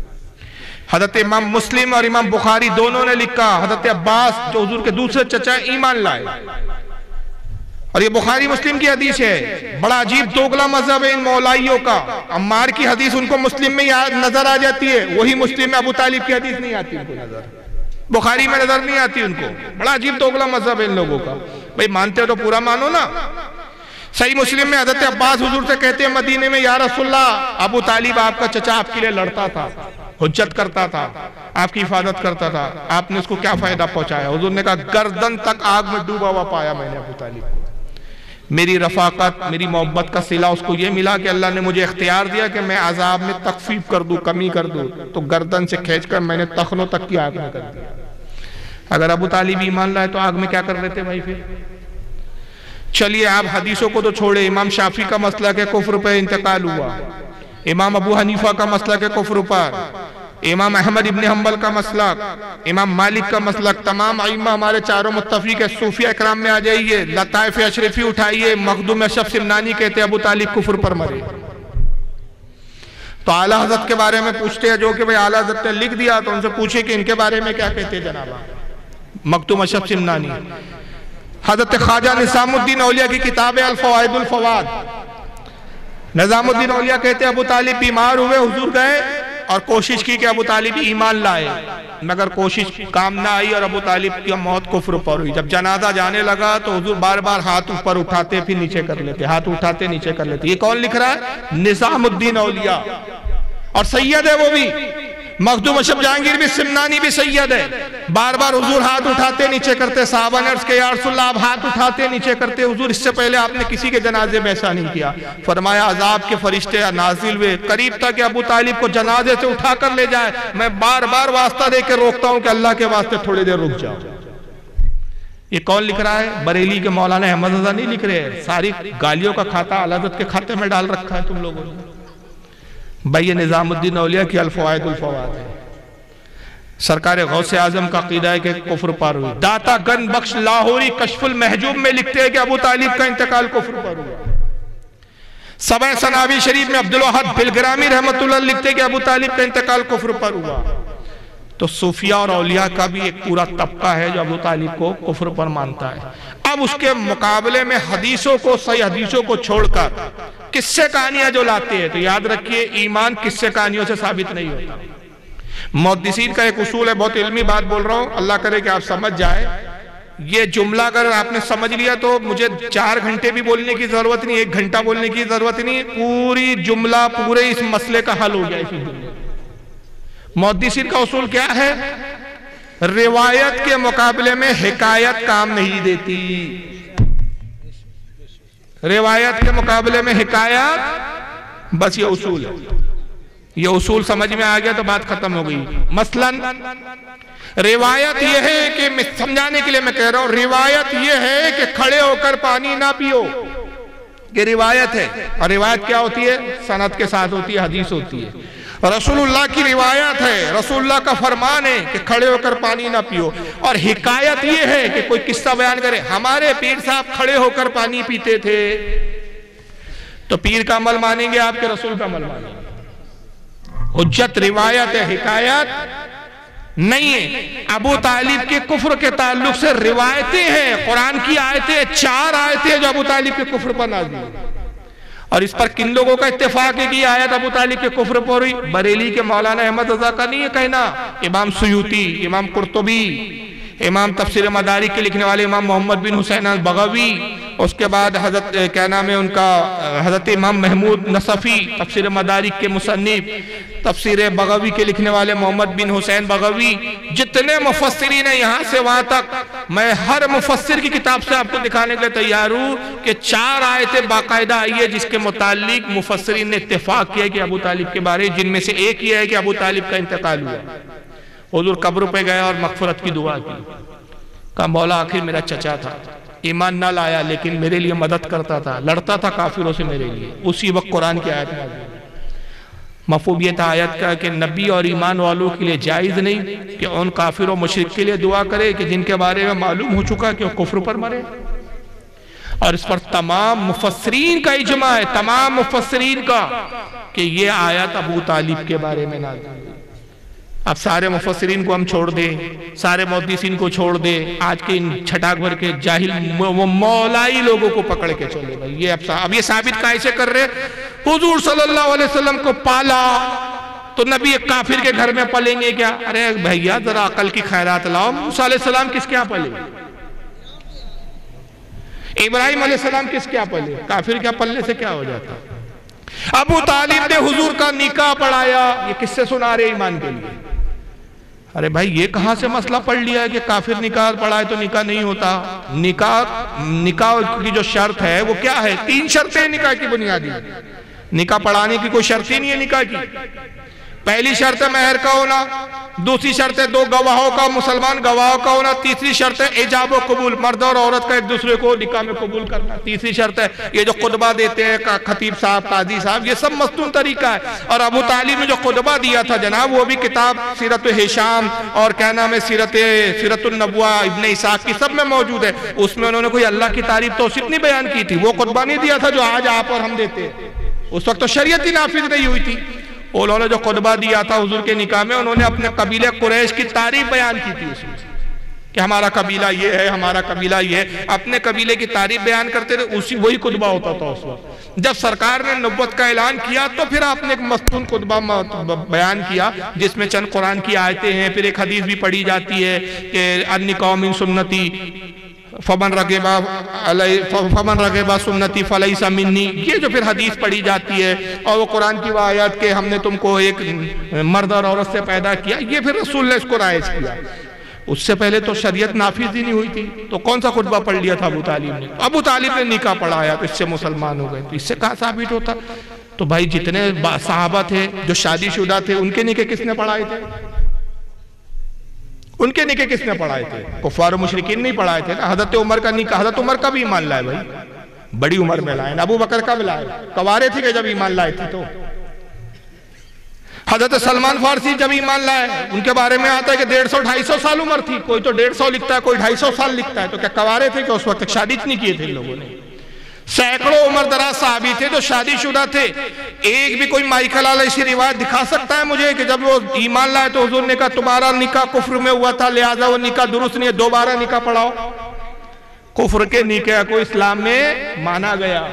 حضرت امام مسلم اور امام بخاری دونوں نے لکھا حضرت عباس جو حضور کے دوسرے چچا ایمان لائے، اور یہ بخاری مسلم کی حدیث ہے۔ بڑا عجیب دوگلا مذہب ہے ان مولائیوں کا، عمار کی حدیث ان کو مسلم میں نظر آ جاتی ہے، وہی مسلم میں ابو طالب کی حدیث نہیں آتی ان کو نظر، بخاری میں نظر نہیں آتی ان کو۔ بڑا عجیب دوگلا مذہب ہے ان لوگوں کا۔ بھئی مانتے ہو تو پورا مانو نا۔ صحیح مسلم میں حضرت عباس حضور سے کہتے ہیں مدینے میں یا رسول اللہ ابو طالب آپ کا چچا آپ کے لیے لڑتا تھا، حجت کرتا تھا، آپ کی حفاظت کرتا تھا، آپ نے اس کو کیا فائدہ پہنچایا؟ حضور نے کہا گردن تک آگ میں ڈوبا ہوا پایا میں نے ابو طالب کو۔ میری رفاقت، میری محبت کا صلہ اس کو یہ ملا کہ اللہ نے مجھے اختیار دیا کہ میں عذاب میں تخفیف کر دوں، کمی کر دوں، تو گردن سے کھینچ کر میں نے تخنوں تک کی آگ میں کر دیا۔ اگر ابو طالب ایمان لائے تو آگ میں کیا کر لیتے بھائی پھر؟ چلیے آپ حدیثوں کو تو چھوڑے، امام شافعی کا مسلک ہے کفر پہ انتقال ہوا، امام ابو حنیفہ کا مسلک ہے کفر پر، امام احمد ابن حنبل کا مسلک، امام مالک کا مسلک، تمام ائمہ ہمارے چاروں متفق ہے۔ صوفیہ اکرام میں آ جائیے، لطائف اشرفی اٹھائیے، مخدوم اشرف سمنانی کہتے ہیں ابو طالب کفر پر مرے۔ تو اعلیٰ حضرت کے بارے میں پوچھتے ہیں جو کہ اعلیٰ حضرت نے لکھ دیا، تو ان سے پوچھے کہ ان کے بارے میں کیا کہتے ہیں جناب مخدوم اشرف سمنانی۔ حضرت خواجہ نظام الدین اولیاء کی کتاب ہے الفوائد الفواد، نظام الدین اولیاء کہتے ہیں ابو طالب بیمار ہوئے، حضور گئے اور کوشش کی کہ ابو طالب ایمان لائے، مگر کوشش کام نہ آئی اور ابو طالب کی موت کفر پر ہوئی۔ جب جنازہ جانے لگا تو حضور بار بار ہاتھ اوپر اٹھاتے پھر نیچے کر لیتے، ہاتھ اٹھاتے نیچے کر لیتے۔ یہ کون لکھ رہا ہے؟ نظام الدین اولیاء، اور سید ہے وہ بھی، مخدوم اشرف جہانگیر بھی، سمنانی بھی سید ہے۔ بار بار حضور ہاتھ اٹھاتے نیچے کرتے، صحابہ نے عرض کہ یا رسول اللہ آپ ہاتھ اٹھاتے نیچے کرتے، حضور اس سے پہلے آپ نے کسی کے جنازے میں ایسا نہیں کیا۔ فرمایا عذاب کے فرشتے نازل ہوئے، قریب تھا کہ ابو طالب کو جنازے سے اٹھا کر لے جائے، میں بار بار واسطہ دے کے روکتا ہوں کہ اللہ کے واسطے تھوڑی دیر رک جاؤ۔ یہ کون لکھ رہا ہے؟ بریلی کے مولانا احمد رضا نہیں لکھ رہے ہیں، ساری گالیوں کا کھاتا اعلیٰ حضرت کے کھاتے میں ڈال رکھا ہے تم لوگوں نے۔ بھائی یہ نظام الدین اولیاء کی الفوائد الفوائد ہے۔ سرکار غوث اعظم کا عقیدہ ہے کہ کفر پر ہوئی۔ داتا گن بخش لاہوری کشف المحجوب میں لکھتے ہیں کہ ابو طالب کا انتقال کفر پر ہوا۔ سبع سنابی شریف میں عبدالوہد بلگرامی رحمت اللہ لکھتے ہیں کہ ابو طالب کا انتقال کفر پر ہوا۔ تو صوفیاء اور اولیاء کا بھی ایک پورا طبقہ ہے جو ابو طالب کو کفر پر مانتا ہے۔ اب اس کے مقابلے میں حدیثوں کو، صحیح حدیثوں کو چھوڑ کر قصے کہانیاں جو لاتے ہیں، تو یاد رکھیے ایمان قصے کہانیوں سے ثابت نہیں ہوتا۔ محدثین کا ایک اصول ہے، بہت علمی بات بول رہا ہوں، اللہ کرے کہ آپ سمجھ جائے۔ یہ جملہ اگر آپ نے سمجھ لیا تو مجھے 4 گھنٹے بھی بولنے کی ضرورت نہیں، 1 گھنٹہ بولنے کی ضرورت نہیں، پوری جملہ پورے اس مسئلے کا حل ہو جائے اسی جملے۔ محدثین کا اصول کیا ہے؟ روایت کے مقابلے میں حکایت کام نہیں دیتی۔ روایت کے مقابلے میں حکایت، بس یہ اصول ہے۔ یہ اصول سمجھ میں آ گیا تو بات ختم ہو گئی۔ مثلا روایت یہ ہے کہ سمجھانے کے لیے میں کہہ رہا ہوں، روایت یہ ہے کہ کھڑے ہو کر پانی نہ پیو، یہ روایت ہے۔ اور روایت کیا ہوتی ہے؟ سند کے ساتھ ہوتی ہے، حدیث ہوتی ہے۔ رسول اللہ کی روایت ہے، رسول اللہ کا فرمان ہے کہ کھڑے ہو کر پانی نہ پیو۔ اور حکایت یہ ہے کہ کوئی قصہ بیان کرے، ہمارے پیر صاحب کھڑے ہو کر پانی پیتے تھے، تو پیر کا عمل مانیں گے آپ کے رسول کا عمل مانیں گے؟ حجت روایت ہے، حکایت نہیں ہے۔ ابو طالب کے کفر کے تعلق سے روایتیں ہیں، قرآن کی آیتیں 4 آیتیں جو ابو طالب کے کفر پر نازل ہیں۔ اور اس پر کن لوگوں کا اتفاق ہے کہ یہ آیت ابو طالب کے کفر پر ہوئی؟ بریلی کے مولانا احمد رضا کا نہیں ہے کہنا، امام سیوطی، امام قرطبی، امام تفسیر مدارک کے لکھنے والے امام محمد بن حسین البغوی، اس کے بعد حضرت کیا نام ہے ان کا، حضرت امام محمود نصفی تفسیر مدارک کے مصنف، تفسیر بغوی کے لکھنے والے محمد بن حسین بغوی، جتنے مفسرین ہیں یہاں سے وہاں تک، میں ہر مفسر کی کتاب سے آپ کو دکھانے کے لیے تیار ہوں کہ 4 آیتیں باقاعدہ آئی ہے جس کے متعلق مفسرین نے اتفاق کیا کہ ابو طالب کے بارے، جن میں سے ایک یہ ہے کہ ابو طالب کا انتقال ہوا۔ حضور قبر پہ گیا اور مغفرت کی دعا کی، کہا مولا آخر میرا چچا تھا، ایمان نہ لایا لیکن میرے لیے مدد کرتا تھا، لڑتا تھا کافروں سے میرے لیے۔ اسی وقت قرآن کی آیت نازل ہوئی۔ مفہوم یہ تھا آیت کا کہ نبی اور ایمان والوں کے لیے جائز نہیں کہ ان کافر و مشرک کے لیے دعا کرے کہ جن کے بارے میں معلوم ہو چکا کہ وہ کفر پر مرے۔ اور اس پر تمام مفسرین کا اجماع ہے، تمام مفسرین کا، کہ یہ آیت ابو طالب کے بارے میں نازل ہوئی۔ اب سارے مفسرین کو ہم چھوڑ دیں، سارے محدثین کو چھوڑ دیں، آج کے ان چھٹاک بھر کے جاہل مولائی لوگوں کو پکڑ کے چلے بھائی، یہ اب یہ ثابت کیسے کر رہے؟ حضور صلی اللہ علیہ وسلم کو پالا تو نبی ایک کافر کے گھر میں پلیں گے کیا؟ ارے بھائیہ ذرا عقل کی خیرات لاؤ، موسیٰ علیہ السلام کس کیا پلے؟ ابراہیم علیہ السلام کس کیا پلے؟ کافر کیا پلنے سے کیا ہو جاتا؟ ابو طالب نے حضور کا نکاح پڑھایا، یہ کس سے سنا رہے ایمان کے لیے؟ ارے بھائی یہ کہاں سے مسئلہ پڑھ لیا ہے کہ کافر نکاح پڑھائے تو نکاح نہیں ہوتا؟ نکاح کی جو شرط ہے وہ کیا ہے؟ 3 شرطیں نکاح کی بنیادی۔ نکاح پڑھانے کی کوئی شرط ہی نہیں ہے نکاح کی۔ پہلی شرط ہے مہر کا ہونا، دوسری شرط ہے 2 گواہوں کا، مسلمان گواہوں کا ہونا، تیسری شرط ہے ایجاب و قبول، مرد اور عورت کا ایک دوسرے کو نکاح میں قبول کرنا، تیسری شرط ہے یہ جو خطبہ دیتے ہیں خطیب صاحب، قاضی صاحب، یہ سب مستون طریقہ ہے۔ اور ابو طالب نے جو خطبہ دیا تھا جناب، وہ بھی کتاب سیرت ہشام اور کیا نام ہے سیرت النبوہ ابن اسحاق کی سب میں موجود ہے۔ اس میں انہوں نے کوئی اللہ کی تعریف توصیف نہیں بیان کی تھی، وہ خطبہ نہیں دیا تھا جو آج آپ اور ہم دیتے ہیں۔ اس وقت تو شریعت ہی نافذ نہیں ہوئی تھی۔ انہوں نے جو خطبہ دیا تھا حضور کے نکاح میں، انہوں نے اپنے قبیلہ قریش کی تعریف بیان کی تھی اس میں کہ ہمارا قبیلہ یہ ہے، ہمارا قبیلہ یہ ہے، اپنے قبیلے کی تعریف بیان کرتے تھے، وہی خطبہ ہوتا تھا اس وقت۔ جب سرکار نے نبوت کا اعلان کیا تو پھر آپ نے ایک مستون خطبہ بیان کیا جس میں چند قرآن کی آیتیں ہیں، پھر ایک حدیث بھی پڑھی جاتی ہے کہ النکاح من سنتی فمن رغب سنتی فلیس منی، یہ جو پھر حدیث پڑھی جاتی ہے، اور وہ قرآن کی وہ آیات کہ ہم نے تم کو ایک مرد اور عورت سے پیدا کیا، یہ پھر رسول نے اس کو رائج کیا۔ اس سے پہلے تو شریعت نافذ ہی نہیں ہوئی تھی، تو کون سا خطبہ پڑھ لیا تھا ابو طالب نے؟ ابو طالب نے نکاح پڑھایا تو اس سے مسلمان ہو گئے، تو اس سے کہاں ثابت ہوتا؟ تو بھائی جتنے صحابہ تھے جو شادی شدہ تھے ان کے نکاح کس نے پڑھائے تھے؟ ان کے نکاح کس نے پڑھائے تھے؟ کفار و مشرکین نہیں پڑھائے تھے نا۔ حضرت عمر کا نکاح حضرت عمر کا بھی ایمان لائے بھائی، بڑی عمر میں لائے، ابو بکر کا بھی لائے، کوارے تھے کہ جب ایمان لائے تھے تو۔ حضرت سلمان فارسی جب ایمان لائے، ان کے بارے میں آتا ہے کہ 150-250 سال عمر تھی، کوئی تو 150 لکھتا ہے، کوئی 250 سال لکھتا ہے، تو کیا کوارے تھے کہ اس وقت تک شادی نہیں کیے تھے ان لوگوں نے؟ سینکڑوں عمر دراز صحابی تھے جو شادی شدہ تھے۔ ایک بھی کوئی مائیکل علیہ ایسی روایت دکھا سکتا ہے مجھے کہ جب وہ ایمان لائے تو حضور نے کہا تمہارا نکاح کفر میں ہوا تھا لہذا وہ نکاح درست نہیں ہے، دوبارہ نکاح پڑھاؤ؟ کفر کے نکاح کو اسلام میں مانا گیا،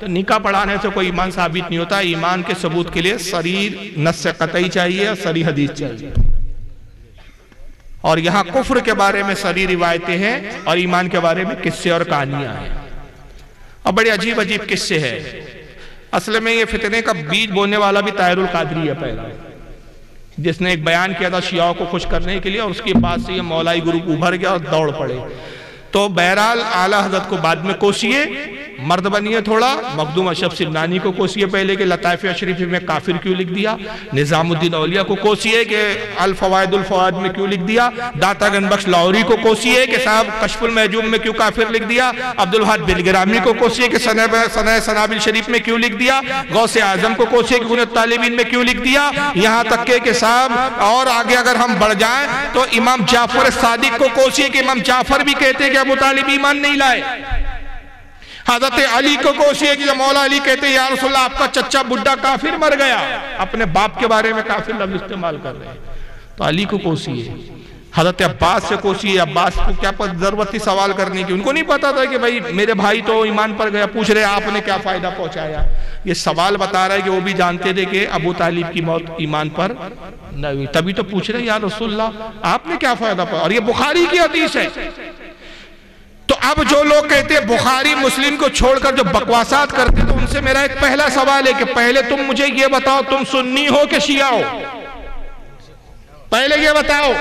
تو نکاح پڑھانے سے کوئی ایمان ثابت نہیں ہوتا۔ ایمان کے ثبوت کے لیے صریح نص قطعی چاہیے، صریح حدیث چاہیے، اور یہاں کفر کے بارے میں صریح روایتیں ہیں اور ایمان کے بارے میں قصے اور کہانیاں ہیں، اور بڑے عجیب عجیب قصے ہیں۔ اصل میں یہ فتنے کا بیج بونے والا بھی طاہر القادری ہے پہلا، جس نے ایک بیان کیا تھا شیعوں کو خوش کرنے کے لیے، اور اس کے بعد سے یہ مولائی گروپ ابھر گیا اور دوڑ پڑے۔ تو بہرحال اعلیٰ حضرت کو بعد میں کوسیے، مرد بنیے تھوڑا، مخدوم اشرف سمنانی کو کوسیے پہلے کہ لطائف اشرفی میں کافر کیوں لکھ دیا، نظام الدین اولیاء کو کوسیے کہ الفوائد الفوائد میں کیوں لکھ دیا، داتا گنج بخش لاہوری کو کوسیے کہ صاحب کشف المحجوب میں کیوں کافر لکھ دیا، عبدالوہاب بلگرامی کو کوسیے کہ سنہ سنابل شریف میں کیوں لکھ دیا، غوث اعظم کو کوسیے کہ غنیۃ الطالبین میں کیوں لکھ دیا، یہاں تک کہ صاحب اور آگے اگر ہم بڑھ جائیں تو امام جعفر صادق کو کوسیے کہ امام جعفر بھی کہتے ہیں کہ ابو طالب ایمان نہیں لائے، حضرت علی کو کوسیے کہ جب مولا علی کہتے ہیں یا رسول اللہ آپ کا چچا بڈھا کافر مر گیا، اپنے باپ کے بارے میں کافر لفظ استعمال کر رہے ہیں، تو علی کو کوسیے، حضرت عباس سے کوسیے، عباس کو کیا ضرورت تھی سوال کرنے کی، ان کو نہیں پتا تھا کہ بھائی میرے بھائی تو ایمان پر گیا، پوچھ رہے آپ نے کیا فائدہ پہنچایا، یہ سوال بتا رہا ہے کہ وہ بھی جانتے تھے کہ ابو طالب کی موت ایمان پر نہ ہوئی، تبھی تو پوچھ رہے یا رسول اللہ آپ نے کیا فائدہ پہنچایا، اور یہ بخاری کی حدیث ہے۔ تو اب جو لوگ کہتے ہیں بخاری مسلم کو چھوڑ کر جو بکواسات کرتے ہیں، تو ان سے میرا ایک پہلا سوال ہے کہ پہلے تم مجھے یہ بتاؤ تم سنی ہو کہ شیعہ ہو؟ پہلے یہ بتاؤ،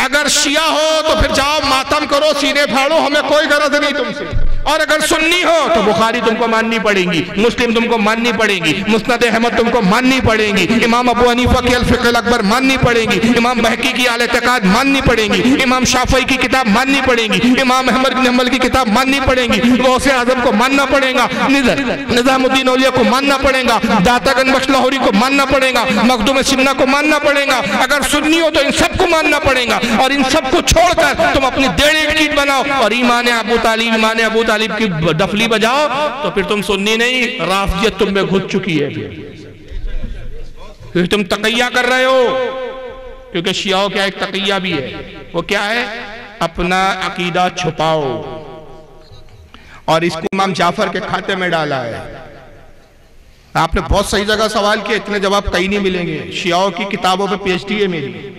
اگر شیعہ ہو تو پھر جاؤ ماتم کرو، سینے پھاڑو، ہمیں کوئی غرض نہیں تم سے، اور اگر سنی ہو تو بخاری تم کو ماننی پڑیں گی، مسلم تم کو ماننی پڑیں گی، مسند احمد تم کو ماننی پڑیں گی، امام ابو حنیفہ کی الفقہ الاکبر ماننی پڑیں گی، امام بہقی کی الاعتقاد ماننی پڑیں گی، امام شافعی کی کتاب ماننی پڑیں گی، امام احمد بن حنبل کی کتاب ماننی پڑیں گی، غوث اعظم کو ماننا پڑے گا، نظام الدین اولیاء کو ماننا پڑے گا، داتا گنج بخش لاہوری کو ماننا پڑے گا، مخدوم سمنہ کو ماننا پڑے گا، اگر سنی ہو تو ان سب کو ماننا پڑے گا، اور ان سب کو چھوڑ کر تم اپنی دیڑھ ایک چیز بناؤ اور ایمان ابو طالب کی ڈفلی بجاؤ، تو پھر تم سنی نہیں، رافضیت تم میں گھس چکی ہے، پھر تم تقیہ کر رہے ہو، کیونکہ شیعوں کیا ایک تقیہ بھی ہے، وہ کیا ہے؟ اپنا عقیدہ چھپاؤ، اور اس کو امام جعفر کے کھاتے میں ڈالا ہے۔ آپ نے بہت صحیح جگہ سوال کیا، اتنے جواب کہیں نہیں ملیں گے، شیعوں کی کتابوں پہ پی ایچ ڈی ہے میری،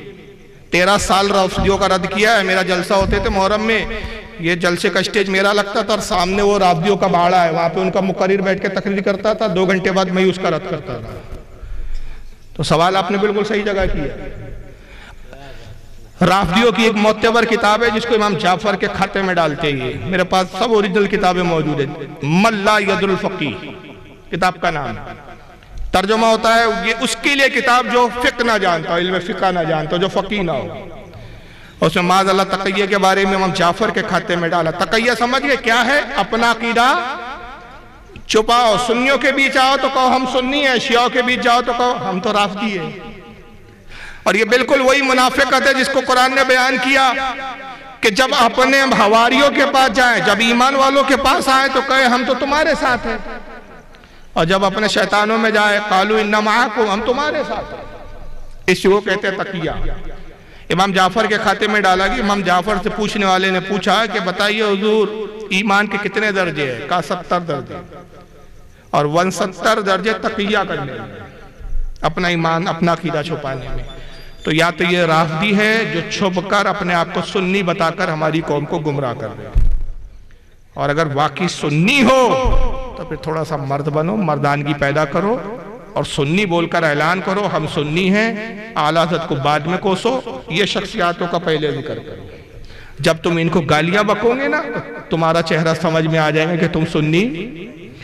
13 سال رافضیوں کا رد کیا ہے، میرا جلسہ ہوتے تھے محرم میں، یہ جلسے کا سٹیج میرا لگتا تھا اور سامنے وہ رافضیوں کا باڑا ہے، وہاں پہ ان کا مقرر بیٹھ کے تقریر کرتا تھا، 2 گھنٹے بعد میں اس کا رد کرتا تھا۔ تو سوال آپ نے بالکل صحیح جگہ کیا۔ رافضیوں کی ایک معتبر کتاب ہے جس کو امام جعفر کے کھاتے میں ڈالتے ہیں، میرے پاس سب اوریجنل کتابیں موجود ہیں، من لا ید الفقیہ کتاب کا نام، ترجمہ ہوتا ہے یہ اس کے لیے کتاب جو فقہ نہ جانتا ہو، علم فقہ نہ جانتا ہو، جو فقیہ نہ ہو۔ اس میں معاذ اللہ تقیہ کے بارے میں امام جعفر کے کھاتے میں ڈالا۔ تقیہ سمجھئے کیا ہے؟ اپنا عقیدہ چھپاؤ، سنیوں کے بیچ آؤ تو کہو ہم سنی ہیں، شیعوں کے بیچ جاؤ تو کہو ہم تو رافضی ہیں، اور یہ بالکل وہی منافقت ہے جس کو قرآن نے بیان کیا کہ جب اپنے حواریوں کے پاس جائیں، جب ایمان والوں کے پاس آئیں تو کہے ہم تو تمہارے ساتھ ہیں، اور جب اپنے شیطانوں میں جائے قالوا انا معکم، ہم تمہارے ساتھ ہیں، اس کو کہتے ہیں تقیہ۔ امام جعفر کے کھاتے میں ڈالا گیا۔ امام جعفر سے پوچھنے والے نے پوچھا کہ بتائیے حضور ایمان کے کتنے درجے ہیں؟ کہا 70 درجے، اور 69 درجے تقیہ کرنے میں، اپنا ایمان اپنا عقیدہ چھپانے میں۔ تو یا تو یہ رافضی ہے جو چھپ کر اپنے آپ کو سنی بتا کر ہماری قوم کو گمراہ کر رہے ہیں، اور اگر واقعی سنی ہو تو پھر تھوڑا سا مرد بنو، مردانگی پیدا کرو، اور سنی بول کر اعلان کرو ہم سنی ہیں، اعلیٰ حضرت کو بعد میں کوسو، یہ شخصیاتوں کا پہلے ذکر کرو۔ جب تم ان کو گالیاں بکو گے نا تمہارا چہرہ سمجھ میں آ جائے گا کہ تم سنی،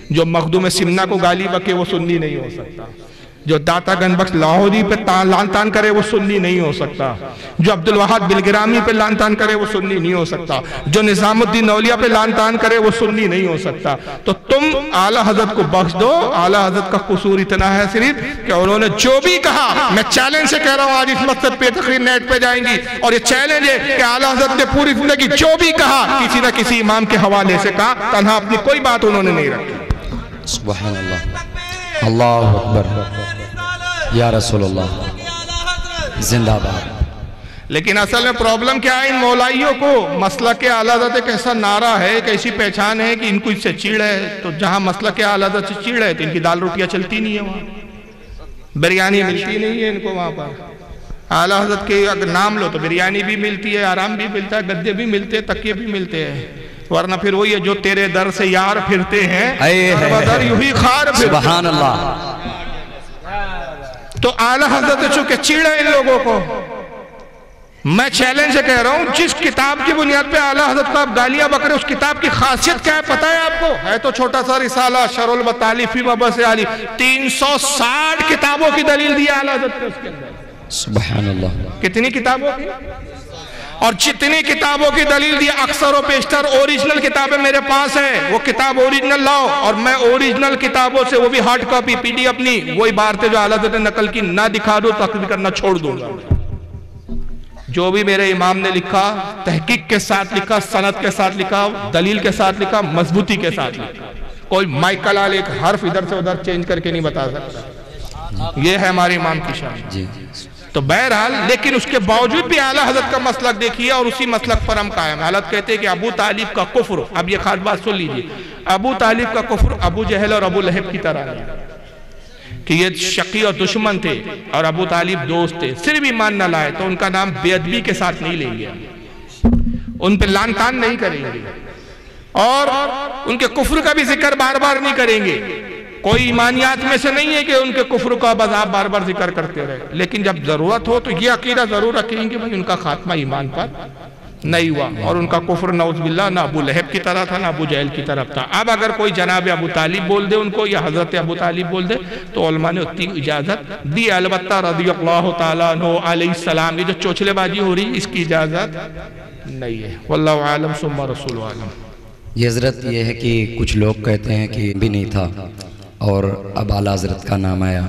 جو مخدوم سمنہ کو گالی بکے وہ سنی نہیں ہو سکتا، جو داتا گنج بخش لاہوری پہ لان تان کرے وہ سنی نہیں ہو سکتا، جو عبدالوہاب بلگرامی پہ لان تان کرے وہ سنی نہیں ہو سکتا، جو نظام الدین اولیاء پہ لان تان کرے وہ سنی نہیں ہو سکتا۔ تو تم اعلیٰ حضرت کو بخش دو۔ اعلیٰ حضرت کا قصور اتنا ہے صرف کہ انہوں نے جو بھی کہا، میں چیلنج سے کہہ رہا ہوں، آج اس مقصد پہ تقریر نیٹ پہ جائیں گی اور یہ چیلنج ہے کہ اعلیٰ حضرت نے پوری زندگی جو بھی کہا کسی نہ کسی امام کے حوالے سے کہا، تنہا اپنی کوئی بات انہوں نے نہیں رکھی۔ سبحان اللہ، اللہ اکبر، یا رسول اللہ زندہ باد۔ لیکن اصل میں پرابلم کیا ہے ان مولائیوں کو؟ مسلک اعلیٰ حضرت ایک ایسا نعرہ ہے، ایک ایسی پہچان ہے کہ ان کو اس سے چیڑ ہے، تو جہاں مسلک اعلیٰ حضرت سے چیڑ ہے تو ان کی دال روٹیاں چلتی نہیں ہے، وہاں بریانی ملتی نہیں ہے ان کو وہاں پر۔ اعلیٰ حضرت کے اگر نام لو تو بریانی بھی ملتی ہے، آرام بھی ملتا ہے، گدے بھی ملتے ہیں، تکیے بھی ملتے ہیں، ورنہ پھر وہی ہے جو تیرے در سے یار پھرتے ہیں، ہر بدر یوں ہی خار پھرتے ہیں۔ سبحان اللہ۔ تو اعلیٰ حضرت چونکہ چیڑ ہے ان لوگوں کو، میں چیلنج سے کہہ رہا ہوں، جس کتاب کی بنیاد پہ اعلیٰ حضرت کو آپ گالیاں بکرے، اس کتاب کی خاصیت کیا ہے پتہ ہے آپ کو؟ ہے تو چھوٹا سا رسالہ شرح المطالب فی مبحث علی، 360 کتابوں کی دلیل دی اعلیٰ حضرت نے اس کے اندر۔ سبحان اللہ۔ کتنی کتابوں کی؟ اور جتنی کتابوں کی دلیل دی، اکثر و بیشتر اوریجنل کتابیں میرے پاس ہیں، وہ کتاب اوریجنل لاؤ اور میں اوریجنل کتابوں سے، وہ بھی ہارڈ کاپی PDF اپنی، وہی باتیں جو اعلیٰ حضرت نے نقل کی نہ دکھا دو تو تقریر کرنا چھوڑ دوں گا۔ جو بھی میرے امام نے لکھا، تحقیق کے ساتھ لکھا، سند کے ساتھ لکھا، دلیل کے ساتھ لکھا، مضبوطی کے ساتھ لکھا، کوئی مائیکل آل ایک حرف ادھر سے ادھر چینج کر کے نہیں بتا سکتا۔ یہ ہے ہمارے امام کی شان۔ جی تو بہرحال لیکن اس کے باوجود بھی اعلیٰ حضرت کا مسلک دیکھیے اور اسی مسلک پر ہم قائم۔ حضرت کہتے ہیں کہ ابو طالب کا کفر، اب یہ خاص بات سن لیجئے، ابو طالب کا کفر ابو جہل اور ابو لہب کی طرح ہے کہ یہ شقی اور دشمن تھے اور ابو طالب دوست تھے، صرف ایمان نہ لائے تو ان کا نام بے ادبی کے ساتھ نہیں لیں گے، ان پہ لان تان نہیں کریں گے اور ان کے کفر کا بھی ذکر بار بار نہیں کریں گے۔ کوئی ایمانیات میں سے نہیں ہے کہ ان کے کفر کا بس آپ بار بار ذکر کرتے رہے، لیکن جب ضرورت ہو تو یہ عقیدہ ضرور رکھیں گے بھائی ان کا خاتمہ ایمان پر نہیں ہوا اور ان کا کفر نعوذ باللہ نہ ابو لہب کی طرح تھا نہ ابو جہل کی طرف تھا۔ اب اگر کوئی جناب ابو طالب بول دے ان کو یا حضرت ابو طالب بول دے تو علماء نے اتنی اجازت دی، البتہ رضی اللہ تعالیٰ عنہ علیہ السلام، یہ جو چوچلے بازی ہو رہی اس کی اجازت نہیں ہے۔ واللہ عالم ثم رسول عالم۔ یہ حضرت یہ ہے کہ کچھ لوگ کہتے ہیں کہ بھی نہیں تھا اور اب اعلیٰ حضرت کا نام آیا،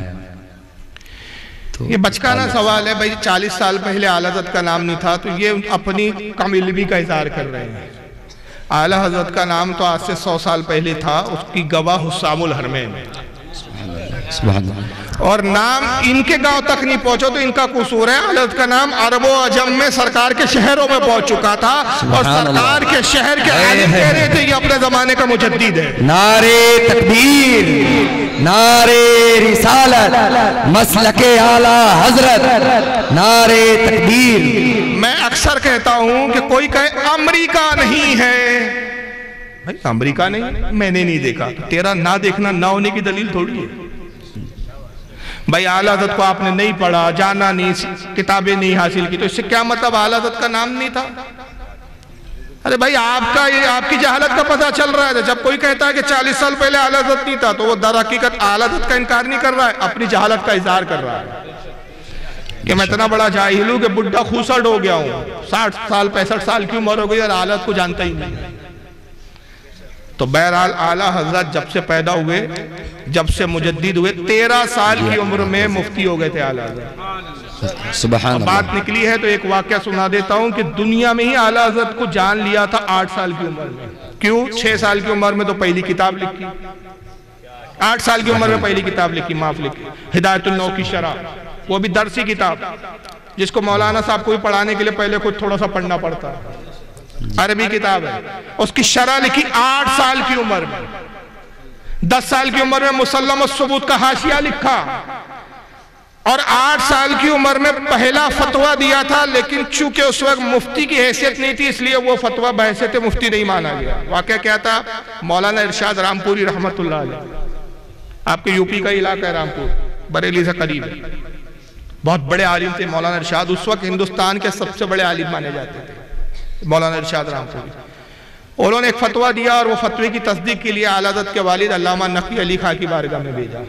تو یہ بچکانہ سوال ہے بھائی، 40 سال پہلے اعلیٰ حضرت کا نام نہیں تھا تو یہ اپنی کم علمی کا اظہار کر رہے ہیں۔ اعلیٰ حضرت کا نام تو آج سے 100 سال پہلے تھا، اس کی گواہ حسام الحرمین، سبحان اللہ، اور نام ان کے گاؤں تک نہیں پہنچا تو ان کا قصور ہے۔ اعلیٰ حضرت کا نام عرب و عجم میں سرکار کے شہروں میں پہنچ چکا تھا اور سرکار کے شہر کے عالم کہہ رہے تھے یہ اپنے زمانے کا مجدد ہے۔ نعرے تکبیر، نعرے رسالت، مسلک اعلیٰ حضرت، نعرے تکبیر۔ میں اکثر کہتا ہوں کہ کوئی کہے امریکہ نہیں ہے، بھائی امریکہ نہیں، میں نے نہیں دیکھا، تیرا نہ دیکھنا نہ ہونے کی دلیل تھوڑی ہے۔ بھائی اعلیٰ حضرت کو آپ نے نہیں پڑھا، جانا نہیں، کتابیں نہیں حاصل کی، تو اس سے کیا مطلب اعلیٰ حضرت کا نام نہیں تھا؟ ارے بھائی آپ کی جہالت کا پتہ چل رہا ہے۔ جب کوئی کہتا ہے کہ 40 سال پہلے اعلیٰ حضرت نہیں تھا تو وہ در حقیقت اعلیٰ حضرت کا انکار نہیں کر رہا ہے، اپنی جہالت کا اظہار کر رہا ہے کہ میں اتنا بڑا جاہل ہوں کہ بڈھا خوسڑ ہو گیا ہوں، 60 سال 65 سال کی عمر ہو گئی اور اعلیٰ حضرت کو جانتا ہی نہیں۔ تو بہرحال اعلیٰ حضرت جب سے پیدا ہوئے، جب سے مجدد ہوئے، 13 سال کی عمر میں مفتی ہو گئے تھے اعلیٰ حضرت۔ سبحان اللہ۔ بات نکلی ہے تو ایک واقعہ سنا دیتا ہوں کہ دنیا میں ہی اعلیٰ حضرت کو جان لیا تھا 8 سال کی عمر میں۔ کیوں؟ 6 سال کی عمر میں تو پہلی کتاب لکھی، 8 سال کی عمر میں پہلی کتاب لکھی، معاف لکھی، ہدایت النو کی شرح، وہ بھی درسی کتاب جس کو مولانا صاحب کو بھی پڑھانے کے لیے پہلے کچھ تھوڑا سا پڑھنا پڑتا ہے، عربی کتاب ہے، اس کی شرح لکھی 8 سال کی عمر میں۔ 10 سال کی عمر میں مسلم الثبوت کا حاشیہ لکھا اور 8 سال کی عمر میں پہلا فتویٰ دیا تھا، لیکن چونکہ اس وقت مفتی کی حیثیت نہیں تھی اس لیے وہ فتویٰ بحیثیت مفتی نہیں مانا گیا۔ واقعہ کیا تھا؟ مولانا ارشاد رامپوری رحمت اللہ علیہ، آپ کے یوپی کا علاقہ ہے رامپور، بریلی سے قریب ہے، بہت بڑے عالم تھے مولانا ارشاد، اس وقت ہندوستان کے سب سے بڑے عالم مانے جاتے تھے مولانا ارشاد رامپوری۔ انہوں نے ایک فتویٰ دیا اور وہ فتوے کی تصدیق کے لیے اعلیٰ حضرت کے والد علامہ نقی علی خان کی بارگاہ میں بھیجا۔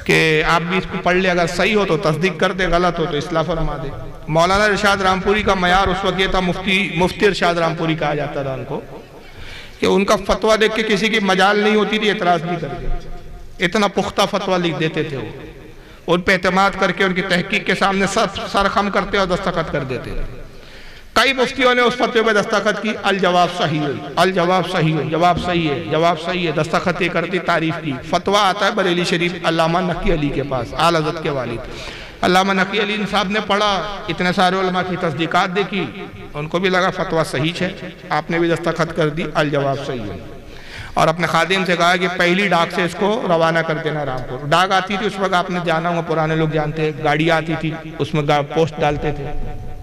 کہ آپ بھی اس کو پڑھ لے، اگر صحیح ہو تو تصدیق کر دے، غلط ہو تو اصلاح فرما دے۔ مولانا ارشاد رامپوری کا معیار اس وقت یہ تھا، مفتی ارشاد رامپوری کہا جاتا تھا ان کو، کہ ان کا فتویٰ دیکھ کے کسی کی مجال نہیں ہوتی تھی اعتراض نہیں کرتے، اتنا پختہ فتویٰ لکھ دیتے تھے وہ، ان پہ اعتماد کر کے ان کی تحقیق کے سامنے سر خم کرتے اور دستخط کر دیتے تھے۔ کئی مفتیوں نے اس فتوے پہ دستخط کی، الجواب صحیح ہے، الجواب صحیح ہے، جواب صحیح ہے، جواب صحیح ہے، دستخط یہ کرتی، تعریف کی۔ فتویٰ آتا ہے بریلی شریف علامہ نقی علی کے پاس، اعلیٰ حضرت کے والد علامہ نقی علی صاحب نے پڑھا، اتنے سارے علماء کی تصدیقات دیکھی، ان کو بھی لگا فتویٰ صحیح ہے، آپ نے بھی دستخط کر دی، الجواب صحیح ہے، اور اپنے خادم سے کہا کہ پہلی ڈاک سے اس کو روانہ کر دینا رامپور۔ ڈاک آتی تھی اس وقت، آپ نے جانا ہوا، پرانے لوگ جانتے ہیں، گاڑی آتی تھی، اس میں پوسٹ ڈالتے تھے،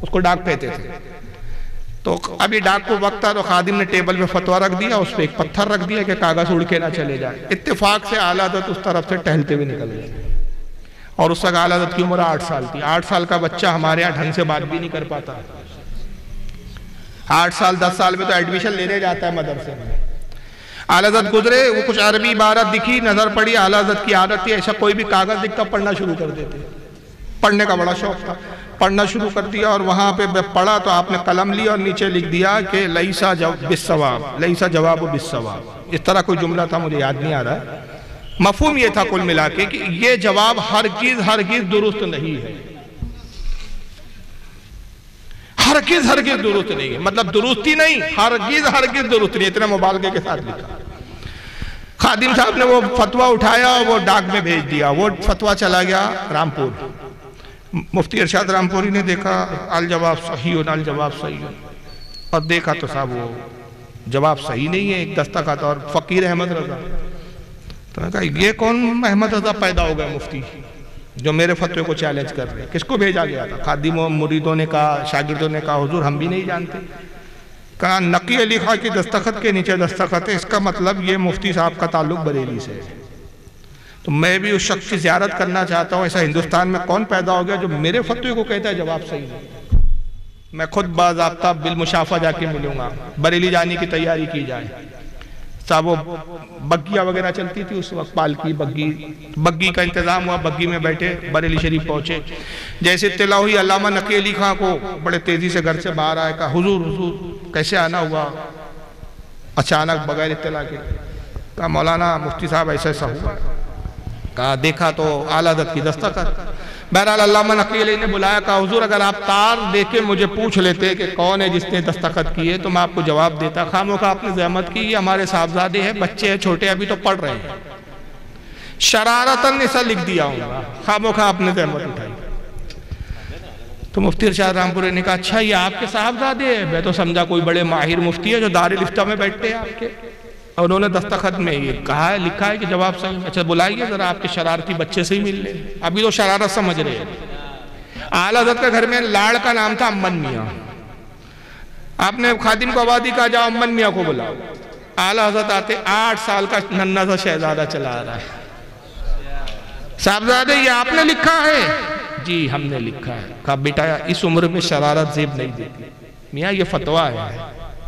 اس کو ڈاک کہتے تھے۔ تو ابھی ڈاک کو وقت تھا تو خادم نے ٹیبل پہ فتویٰ رکھ دیا، اس پہ ایک پتھر رکھ دیا کہ کاغذ اڑ کے نہ چلے جائے۔ اتفاق سے اعلیٰ حضرت اس طرف سے ٹہلتے ہوئے نکل گئے، اور اس وقت اعلیٰ حضرت کی عمر 8 سال تھی۔ 8 سال کا بچہ ہمارے یہاں ڈھنگ سے بات بھی نہیں کر پاتا، 8 سال 10 سال میں تو ایڈمیشن لینے جاتا ہے مدرسے میں۔ اعلیٰ حضرت گزرے، وہ کچھ عربی عبارت دکھی، نظر پڑی، اعلیٰ حضرت کی عادت تھی ایسا کوئی بھی کاغذ دکھتا پڑھنا شروع کر دیتے، پڑھنے کا بڑا شوق تھا، پڑھنا شروع کر دیا، اور وہاں پہ پڑھا تو آپ نے قلم لی اور نیچے لکھ دیا کہ لیسا بالثواب، لیسا جواب بالثواب، اس طرح کوئی جملہ تھا، مجھے یاد نہیں آ رہا۔ مفہوم یہ تھا کل ملا کے کہ یہ جواب ہرگز درست نہیں ہے، ہرگز درست نہیں ہے، مطلب درستی نہیں، ہرگز درست نہیں، اتنا مبالغے کے ساتھ لکھا۔ خادم صاحب نے وہ فتویٰ اٹھایا اور وہ ڈاک میں بھیج دیا، وہ فتویٰ چلا گیا رامپور۔ مفتی ارشاد رامپوری نے دیکھا الجواب صحیح ہے، الجواب صحیح ہے، اور دیکھا تو صاحب وہ جواب صحیح نہیں ہے، ایک دستخط اور فقیر احمد رضا۔ تو میں کہا یہ کون احمد رضا پیدا ہو گیا مفتی جو میرے فتوے کو چیلنج کر رہے ہیں؟ کس کو بھیجا گیا تھا؟ خادموں مریدوں نے کہا، شاگردوں نے کہا حضور ہم بھی نہیں جانتے۔ کہا نقی علی خان کی دستخط کے نیچے دستخط ہے، اس کا مطلب یہ مفتی صاحب کا تعلق بریلی سے ہے۔ تو میں بھی اس شخص کی زیارت کرنا چاہتا ہوں، ایسا ہندوستان میں کون پیدا ہو گیا جو میرے فتوے کو کہتا ہے جواب صحیح ہے؟ میں خود باضابطہ بالمشافہ جا کے ملوں گا، بریلی جانے کی تیاری کی جائے۔ صاحب وہ بگیاں وغیرہ چلتی تھی اس وقت، پالکی بگی کا انتظام ہوا، بگی میں بیٹھے بریلی شریف پہنچے۔ جیسے اطلاع ہوئی علامہ نقی علی خان کو، بڑے تیزی سے گھر سے باہر آئے، کہا حضور کیسے آنا ہوا اچانک بغیر اطلاع کے؟ کہا مولانا مفتی صاحب ایسا ہوا۔ کہا دیکھا تو اعلیٰ حضرت کی دستخط۔ بہرحال علامہ نقی علی نے بلایا، کہا حضور اگر آپ تار دے کے مجھے پوچھ لیتے کہ کون ہے جس نے دستخط کیے تو میں آپ کو جواب دیتا، خاموخواہ آپ نے زحمت کی، یہ ہمارے صاحبزادے ہیں، بچے ہیں چھوٹے، ابھی تو پڑھ رہے ہیں، شرارتاً ایسا لکھ دیا ہوں گا، خاموخواہ آپ نے زحمت اٹھائی۔ تو مفتی ارشاد رامپوری نے کہا اچھا یہ آپ کے صاحبزادے ہیں؟ میں تو سمجھا کوئی بڑے ماہر مفتی ہے جو دارالفتہ میں بیٹھتے ہیں آپ کے، اور انہوں نے دستخط میں یہ کہا ہے، لکھا ہے کہ جواب صحیح ہے۔ اچھا بلائیے ذرا آپ کے شرارتی بچے سے ہی مل لیں، ابھی تو شرارت سمجھ رہے ہیں۔ اعلیٰ حضرت کے گھر میں لاڑ کا نام تھا امن میاں، آپ نے خادم کو آواز دی، کہا جاؤ امن میاں کو بلاؤ۔ اعلیٰ حضرت آتے، 8 سال کا ننھا سا شہزادہ چلا آ رہا ہے، صاحبزادے یہ آپ نے لکھا ہے؟ جی ہم نے لکھا ہے۔ کہا بیٹا اس عمر میں شرارت زیب نہیں دیتی، میاں یہ فتویٰ ہے،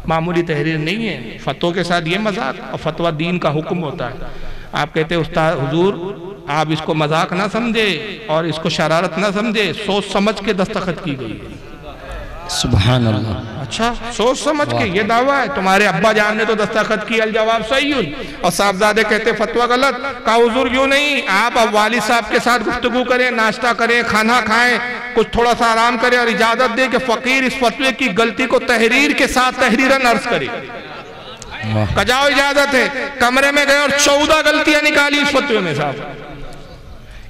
معمولی تحریر نہیں ہے، فتووں کے ساتھ یہ مذاق، اور فتویٰ دین کا حکم ہوتا ہے۔ آپ کہتے ہیں استاد حضور آپ اس کو مذاق نہ سمجھے اور اس کو شرارت نہ سمجھے، سوچ سمجھ کے دستخط کی گئی ہے۔ سبحان اللہ۔ اچھا سوچ سمجھ کے یہ دعویٰ ہے، تمہارے ابا جان نے تو دستخط کی الجواب صحیح، اور صاحبزادے کہتے فتویٰ غلط۔ کہا حضور یوں نہیں، آپ اب والد صاحب کے ساتھ گفتگو کریں، ناشتہ کریں، کھانا کھائیں، کچھ تھوڑا سا آرام کریں، اور اجازت دیں کہ فقیر اس فتوے کی غلطی کو تحریر کے ساتھ تحریراً عرض کرے۔ کہا جاؤ اجازت ہے۔ کمرے میں گئے اور 14 غلطیاں نکالی اس فتوے میں صاحب،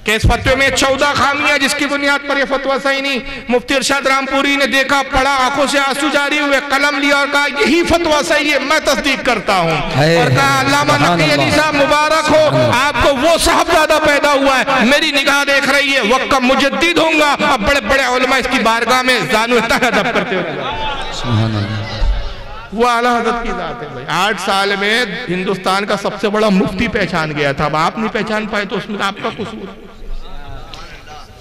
کہ اس فتوے میں 14 خامیاں جس کی بنیاد پر یہ فتویٰ صحیح نہیں۔ مفتی ارشاد رامپوری نے دیکھا، پڑھا، آنکھوں سے آنسو جاری ہوئے، قلم لیا اور کہا یہی فتویٰ صحیح ہے، میں تصدیق کرتا ہوں۔ اور کہا علامہ نقی علی صاحب مبارک ہو، آپ کو وہ صاحبزادہ پیدا ہوا ہے، میری نگاہ دیکھ رہی ہے، وقت کا مجدد ہوں گا۔ اب بڑے بڑے علماء اس کی بارگاہ میں زانو تہ ادب کرتے ہوئے، وہ اعلیٰ حضرت کی ذات ہے بھائی۔ 8 سال میں ہندوستان کا سب سے بڑا مفتی پہچان گیا تھا، اب آپ نہیں پہچان پائے تو اس میں آپ کا قصور۔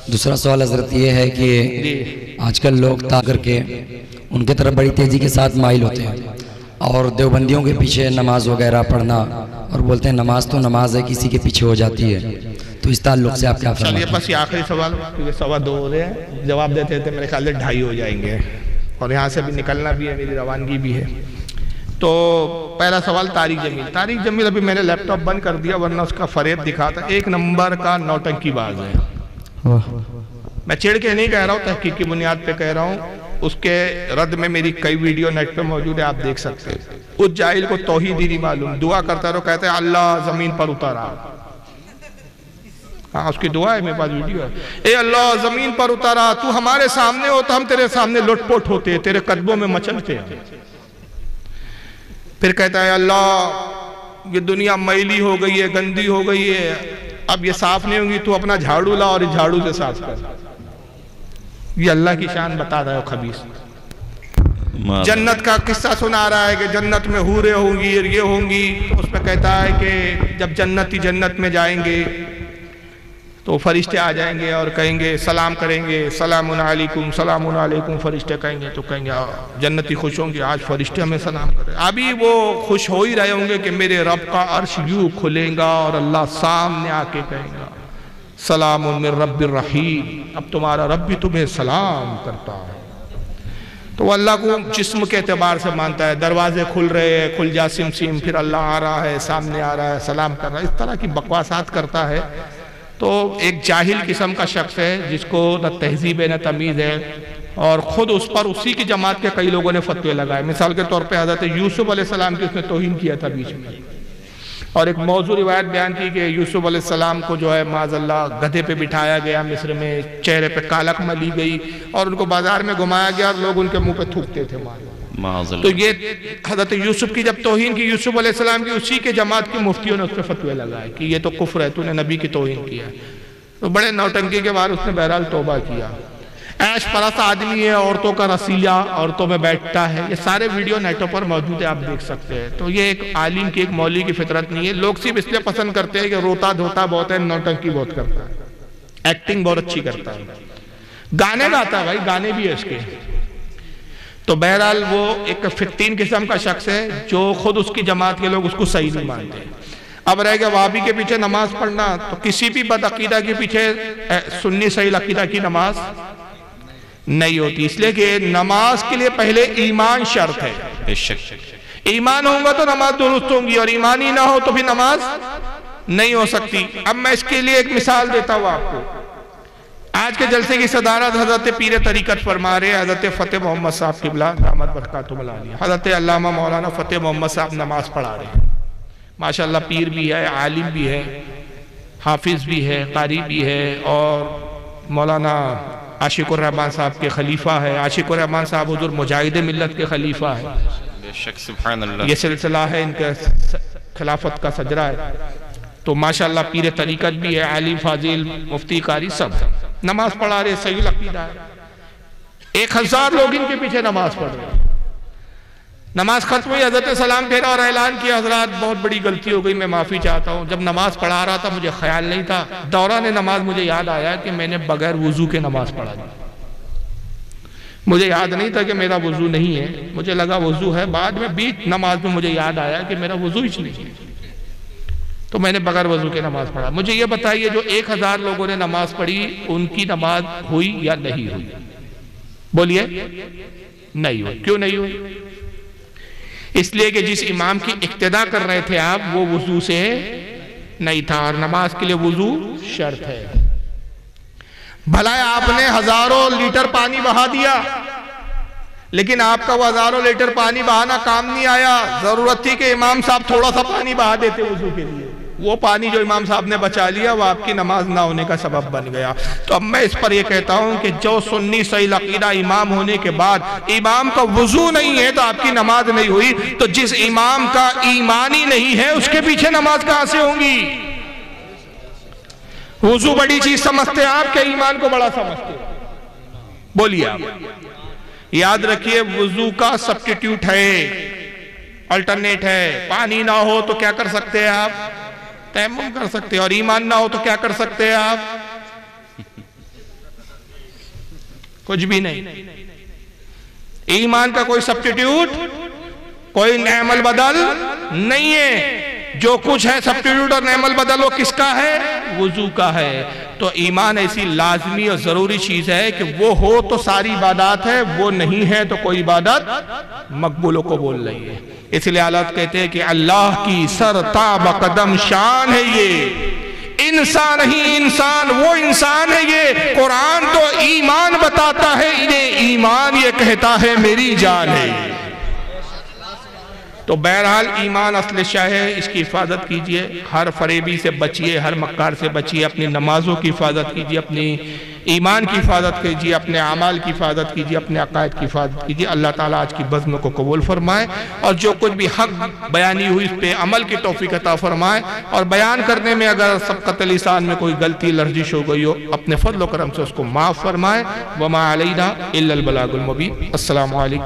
دوسرا سوال حضرت یہ ہے کہ آج کل لوگ تا کر کے ان کے طرف بڑی تیزی کے ساتھ مائل ہوتے ہیں، اور دیوبندیوں کے پیچھے نماز وغیرہ پڑھنا، اور بولتے ہیں نماز تو نماز ہے، کسی کے پیچھے ہو جاتی ہے۔ تو اس تعلق سے آپ کیا چلیے فرماتے ہیں؟ بس یہ آخری سوال، کیونکہ 2:15 ہو رہے ہیں، جواب دیتے تھے میرے خیال سے 2:30 ہو جائیں گے، اور یہاں سے بھی نکلنا بھی ہے، میری روانگی بھی ہے۔ تو پہلا سوال طارق جمیل۔ طارق جمیل ابھی میں نے لیپ ٹاپ بند کر دیا ورنہ اس کا فریب دکھاتا، 1 نمبر کا نوٹنکی باز ہے۔ میں چڑھ کے نہیں کہہ رہا ہوں، تحقیق کی بنیاد پہ کہہ رہا ہوں، اس کے رد میں میری کئی ویڈیو نیٹ پہ موجود ہے، آپ دیکھ سکتے ہیں۔ اس جاہل کو توحید ہی نہیں معلوم، دعا کرتا رہو، کہتے ہیں اللہ زمین پر اتارا، ہاں اس کی دعا ہے، میرے پاس ویڈیو ہے، اے اللہ زمین پر اتارا، تو ہمارے سامنے ہوتا، ہم تیرے سامنے لٹ پٹ ہوتے، تیرے قدموں میں مچلتے ہیں۔ پھر کہتا ہے اللہ یہ دنیا میلی ہو گئی ہے، گندی ہو گئی ہے، اب یہ صاف نہیں ہوگی، تو اپنا جھاڑو لا اور اس جھاڑو سے صاف کر۔ یہ اللہ کی شان بتا رہا ہے خبیث۔ جنت کا قصہ سنا رہا ہے کہ جنت میں حوریں ہوں گی اور یہ ہوں گی، تو اس پہ کہتا ہے کہ جب جنتی جنت میں جائیں گے تو فرشتے آ جائیں گے اور کہیں گے، سلام کریں گے، سلام علیکم، سلام علیکم، فرشتے کہیں گے، تو کہیں گے جنتی خوش ہوں گے، آج فرشتے ہمیں سلام کریں۔ ابھی وہ خوش ہو ہی رہے ہوں گے کہ میرے رب کا عرش یوں کھلیں گا اور اللہ سامنے آ کے کہیں گا سلام من رب الرحیم، اب تمہارا رب بھی تمہیں سلام کرتا ہے۔ تو وہ اللہ کو جسم کے اعتبار سے مانتا ہے، دروازے کھل رہے ہیں، کھل جا سم سم، پھر اللہ آ رہا ہے، سامنے آ رہا ہے، سلام کر رہا ہے، اس طرح کی بکواسات کرتا ہے۔ تو ایک جاہل قسم کا شخص ہے جس کو نہ تہذیب ہے نہ تمیز ہے، اور خود اس پر اسی کی جماعت کے کئی لوگوں نے فتوے لگائے۔ مثال کے طور پہ حضرت یوسف علیہ السلام کی اس نے توہین کیا تھا بیچ میں، اور ایک موضوع روایت بیان کی کہ یوسف علیہ السلام کو جو ہے معاذ اللہ گدھے پہ بٹھایا گیا مصر میں، چہرے پہ کالک ملی گئی اور ان کو بازار میں گھمایا گیا اور لوگ ان کے منہ پہ تھوکتے تھے مار۔ تو یہ حضرت یوسف کی جب توہین کی یوسف علیہ السلام کی، اسی کے جماعت کی مفتیوں نے اس پہ فتوے لگائے کہ یہ تو کفر ہے، تو نے نبی کی توہین کیا۔ تو بڑے نوٹنکی کے بعد اس نے بہرحال توبہ کیا۔ عیش پرست آدمی ہے، عورتوں کا رسیہ، عورتوں میں بیٹھتا ہے، یہ سارے ویڈیو نیٹوں پر موجود ہے، آپ دیکھ سکتے ہیں۔ تو یہ ایک عالم کی، ایک مولوی کی فطرت نہیں ہے۔ لوگ صرف اس لیے پسند کرتے ہیں کہ روتا دھوتا بہت ہے، نوٹنکی بہت کرتا ہے، ایکٹنگ بہت اچھی کرتا ہے، گانے گاتا ہے، بھائی گانے بھی ہے اس کے۔ تو بہرحال وہ ایک فتین قسم کا شخص ہے جو خود اس کی جماعت کے لوگ اس کو صحیح نہیں مانتے۔ اب رہ گیا وہابی کے پیچھے نماز پڑھنا، تو کسی بھی بد عقیدہ کے پیچھے سنی صحیح عقیدہ کی نماز نہیں ہوتی، اس لیے کہ نماز کے لیے پہلے ایمان شرط ہے۔ ایمان ہوگا تو نماز درست ہوگی، اور ایمان ہی نہ ہو تو بھی نماز نہیں ہو سکتی۔ اب میں اس کے لیے ایک مثال دیتا ہوں آپ کو۔ آج کے جلسے کی صدارت حضرت پیر طریقت فرما رہے حضرت فتح محمد صاحب قبلہ دامت برکاتہم العالیہ، حضرت علامہ مولانا فتح محمد صاحب نماز پڑھا رہے ہیں۔ ماشاءاللہ پیر بھی ہے، عالم بھی ہے، حافظ بھی ہے، قاری بھی ہے، اور مولانا عاشق الرحمن صاحب کے خلیفہ ہے۔ عاشق الرحمن صاحب حضور مجاہد ملت کے خلیفہ ہے، بے شک سبحان اللہ، یہ سلسلہ ہے ان کے خلافت کا سجرہ ہے۔ تو ماشاءاللہ پیر طریقت بھی ہے، عالم فاضل مفتی قاری سب ہے، نماز پڑھا رہے، صحیح عقیدہ ہے۔ 1000 لوگ ان کے پیچھے نماز پڑھ رہے ہیں۔ نماز ختم ہوئی، حضرت سلام پھیرا اور اعلان کیا، حضرات بہت بڑی غلطی ہو گئی، میں معافی چاہتا ہوں۔ جب نماز پڑھا رہا تھا مجھے خیال نہیں تھا، دوران نماز مجھے یاد آیا کہ میں نے بغیر وضو کے نماز پڑھا دی۔ مجھے یاد نہیں تھا کہ میرا وضو نہیں ہے، مجھے لگا وضو ہے، بعد میں بیچ نماز میں مجھے یاد آیا کہ میرا وضو ہی نہیں ہے، تو میں نے بغیر وضو کے نماز پڑھا۔ مجھے یہ بتائیے جو 1000 لوگوں نے نماز پڑھی، ان کی نماز ہوئی یا نہیں ہوئی؟ بولیے، نہیں ہوئی۔ کیوں نہیں ہوئی؟ اس لیے کہ جس امام کی اقتداء کر رہے تھے آپ، وہ وضو سے نہیں تھا، اور نماز کے لیے وضو شرط ہے۔ بھلا آپ نے ہزاروں لیٹر پانی بہا دیا، لیکن آپ کا وہ ہزاروں لیٹر پانی بہانا کام نہیں آیا۔ ضرورت تھی کہ امام صاحب تھوڑا سا پانی بہا دیتے وضو کے لیے، وہ پانی جو امام صاحب نے بچا لیا وہ آپ کی نماز نہ ہونے کا سبب بن گیا۔ تو اب میں اس پر یہ کہتا ہوں کہ جو سنی صحیح عقیدہ امام ہونے کے بعد امام کا وضو نہیں ہے تو آپ کی نماز نہیں ہوئی، تو جس امام کا ایمان ہی نہیں ہے اس کے پیچھے نماز کہاں سے ہوں گی؟ وضو بڑی چیز سمجھتے ہیں آپ، کہ ایمان کو بڑا سمجھتے ہیں؟ بولیے آپ۔ یاد رکھیے وضو کا سبسٹیٹیوٹ ہے، الٹرنیٹ ہے۔ پانی نہ ہو تو کیا کر سکتے ہیں آپ؟ تیمم کر سکتے ہیں۔ اور ایمان نہ ہو تو کیا کر سکتے ہیں آپ؟ کچھ بھی نہیں۔ ایمان کا کوئی سبسٹیٹیوٹ، کوئی نعم البدل نہیں ہے۔ جو کچھ ہے سبسٹیٹیوٹ اور نعمل بدل وہ کس کا ہے؟ وضو کا ہے۔ تو ایمان ایسی لازمی اور ضروری چیز ہے کہ وہ ہو تو ساری عبادات ہے، وہ نہیں ہے تو کوئی عبادت مقبول و قبول نہیں ہے۔ اس لیے حالات کہتے ہیں کہ اللہ کی سر تا بقدم شان ہے یہ، انسان ہی انسان، وہ انسان ہے یہ۔ قرآن تو ایمان بتاتا ہے انہیں، ایمان یہ کہتا ہے میری جان ہے۔ تو بہرحال ایمان اصل شاہ ہے، اس کی حفاظت کیجئے، ہر فریبی سے بچیے، ہر مکار سے بچیے، اپنی نمازوں کی حفاظت کیجئے، اپنی ایمان کی حفاظت کیجئے، اپنے اعمال کی حفاظت کیجئے، اپنے عقائد کی حفاظت کیجئے۔ اللہ تعالیٰ آج کی بزم کو قبول فرمائے، اور جو کچھ بھی حق بیانی ہوئی اس پہ عمل کی توفیق عطا فرمائے، اور بیان کرنے میں اگر سبقت لسان میں کوئی غلطی لرزش ہو گئی ہو اپنے فضل و کرم سے اس کو معاف فرمائے۔ وما علینا الا البلاغ المبین۔ السلام علیکم۔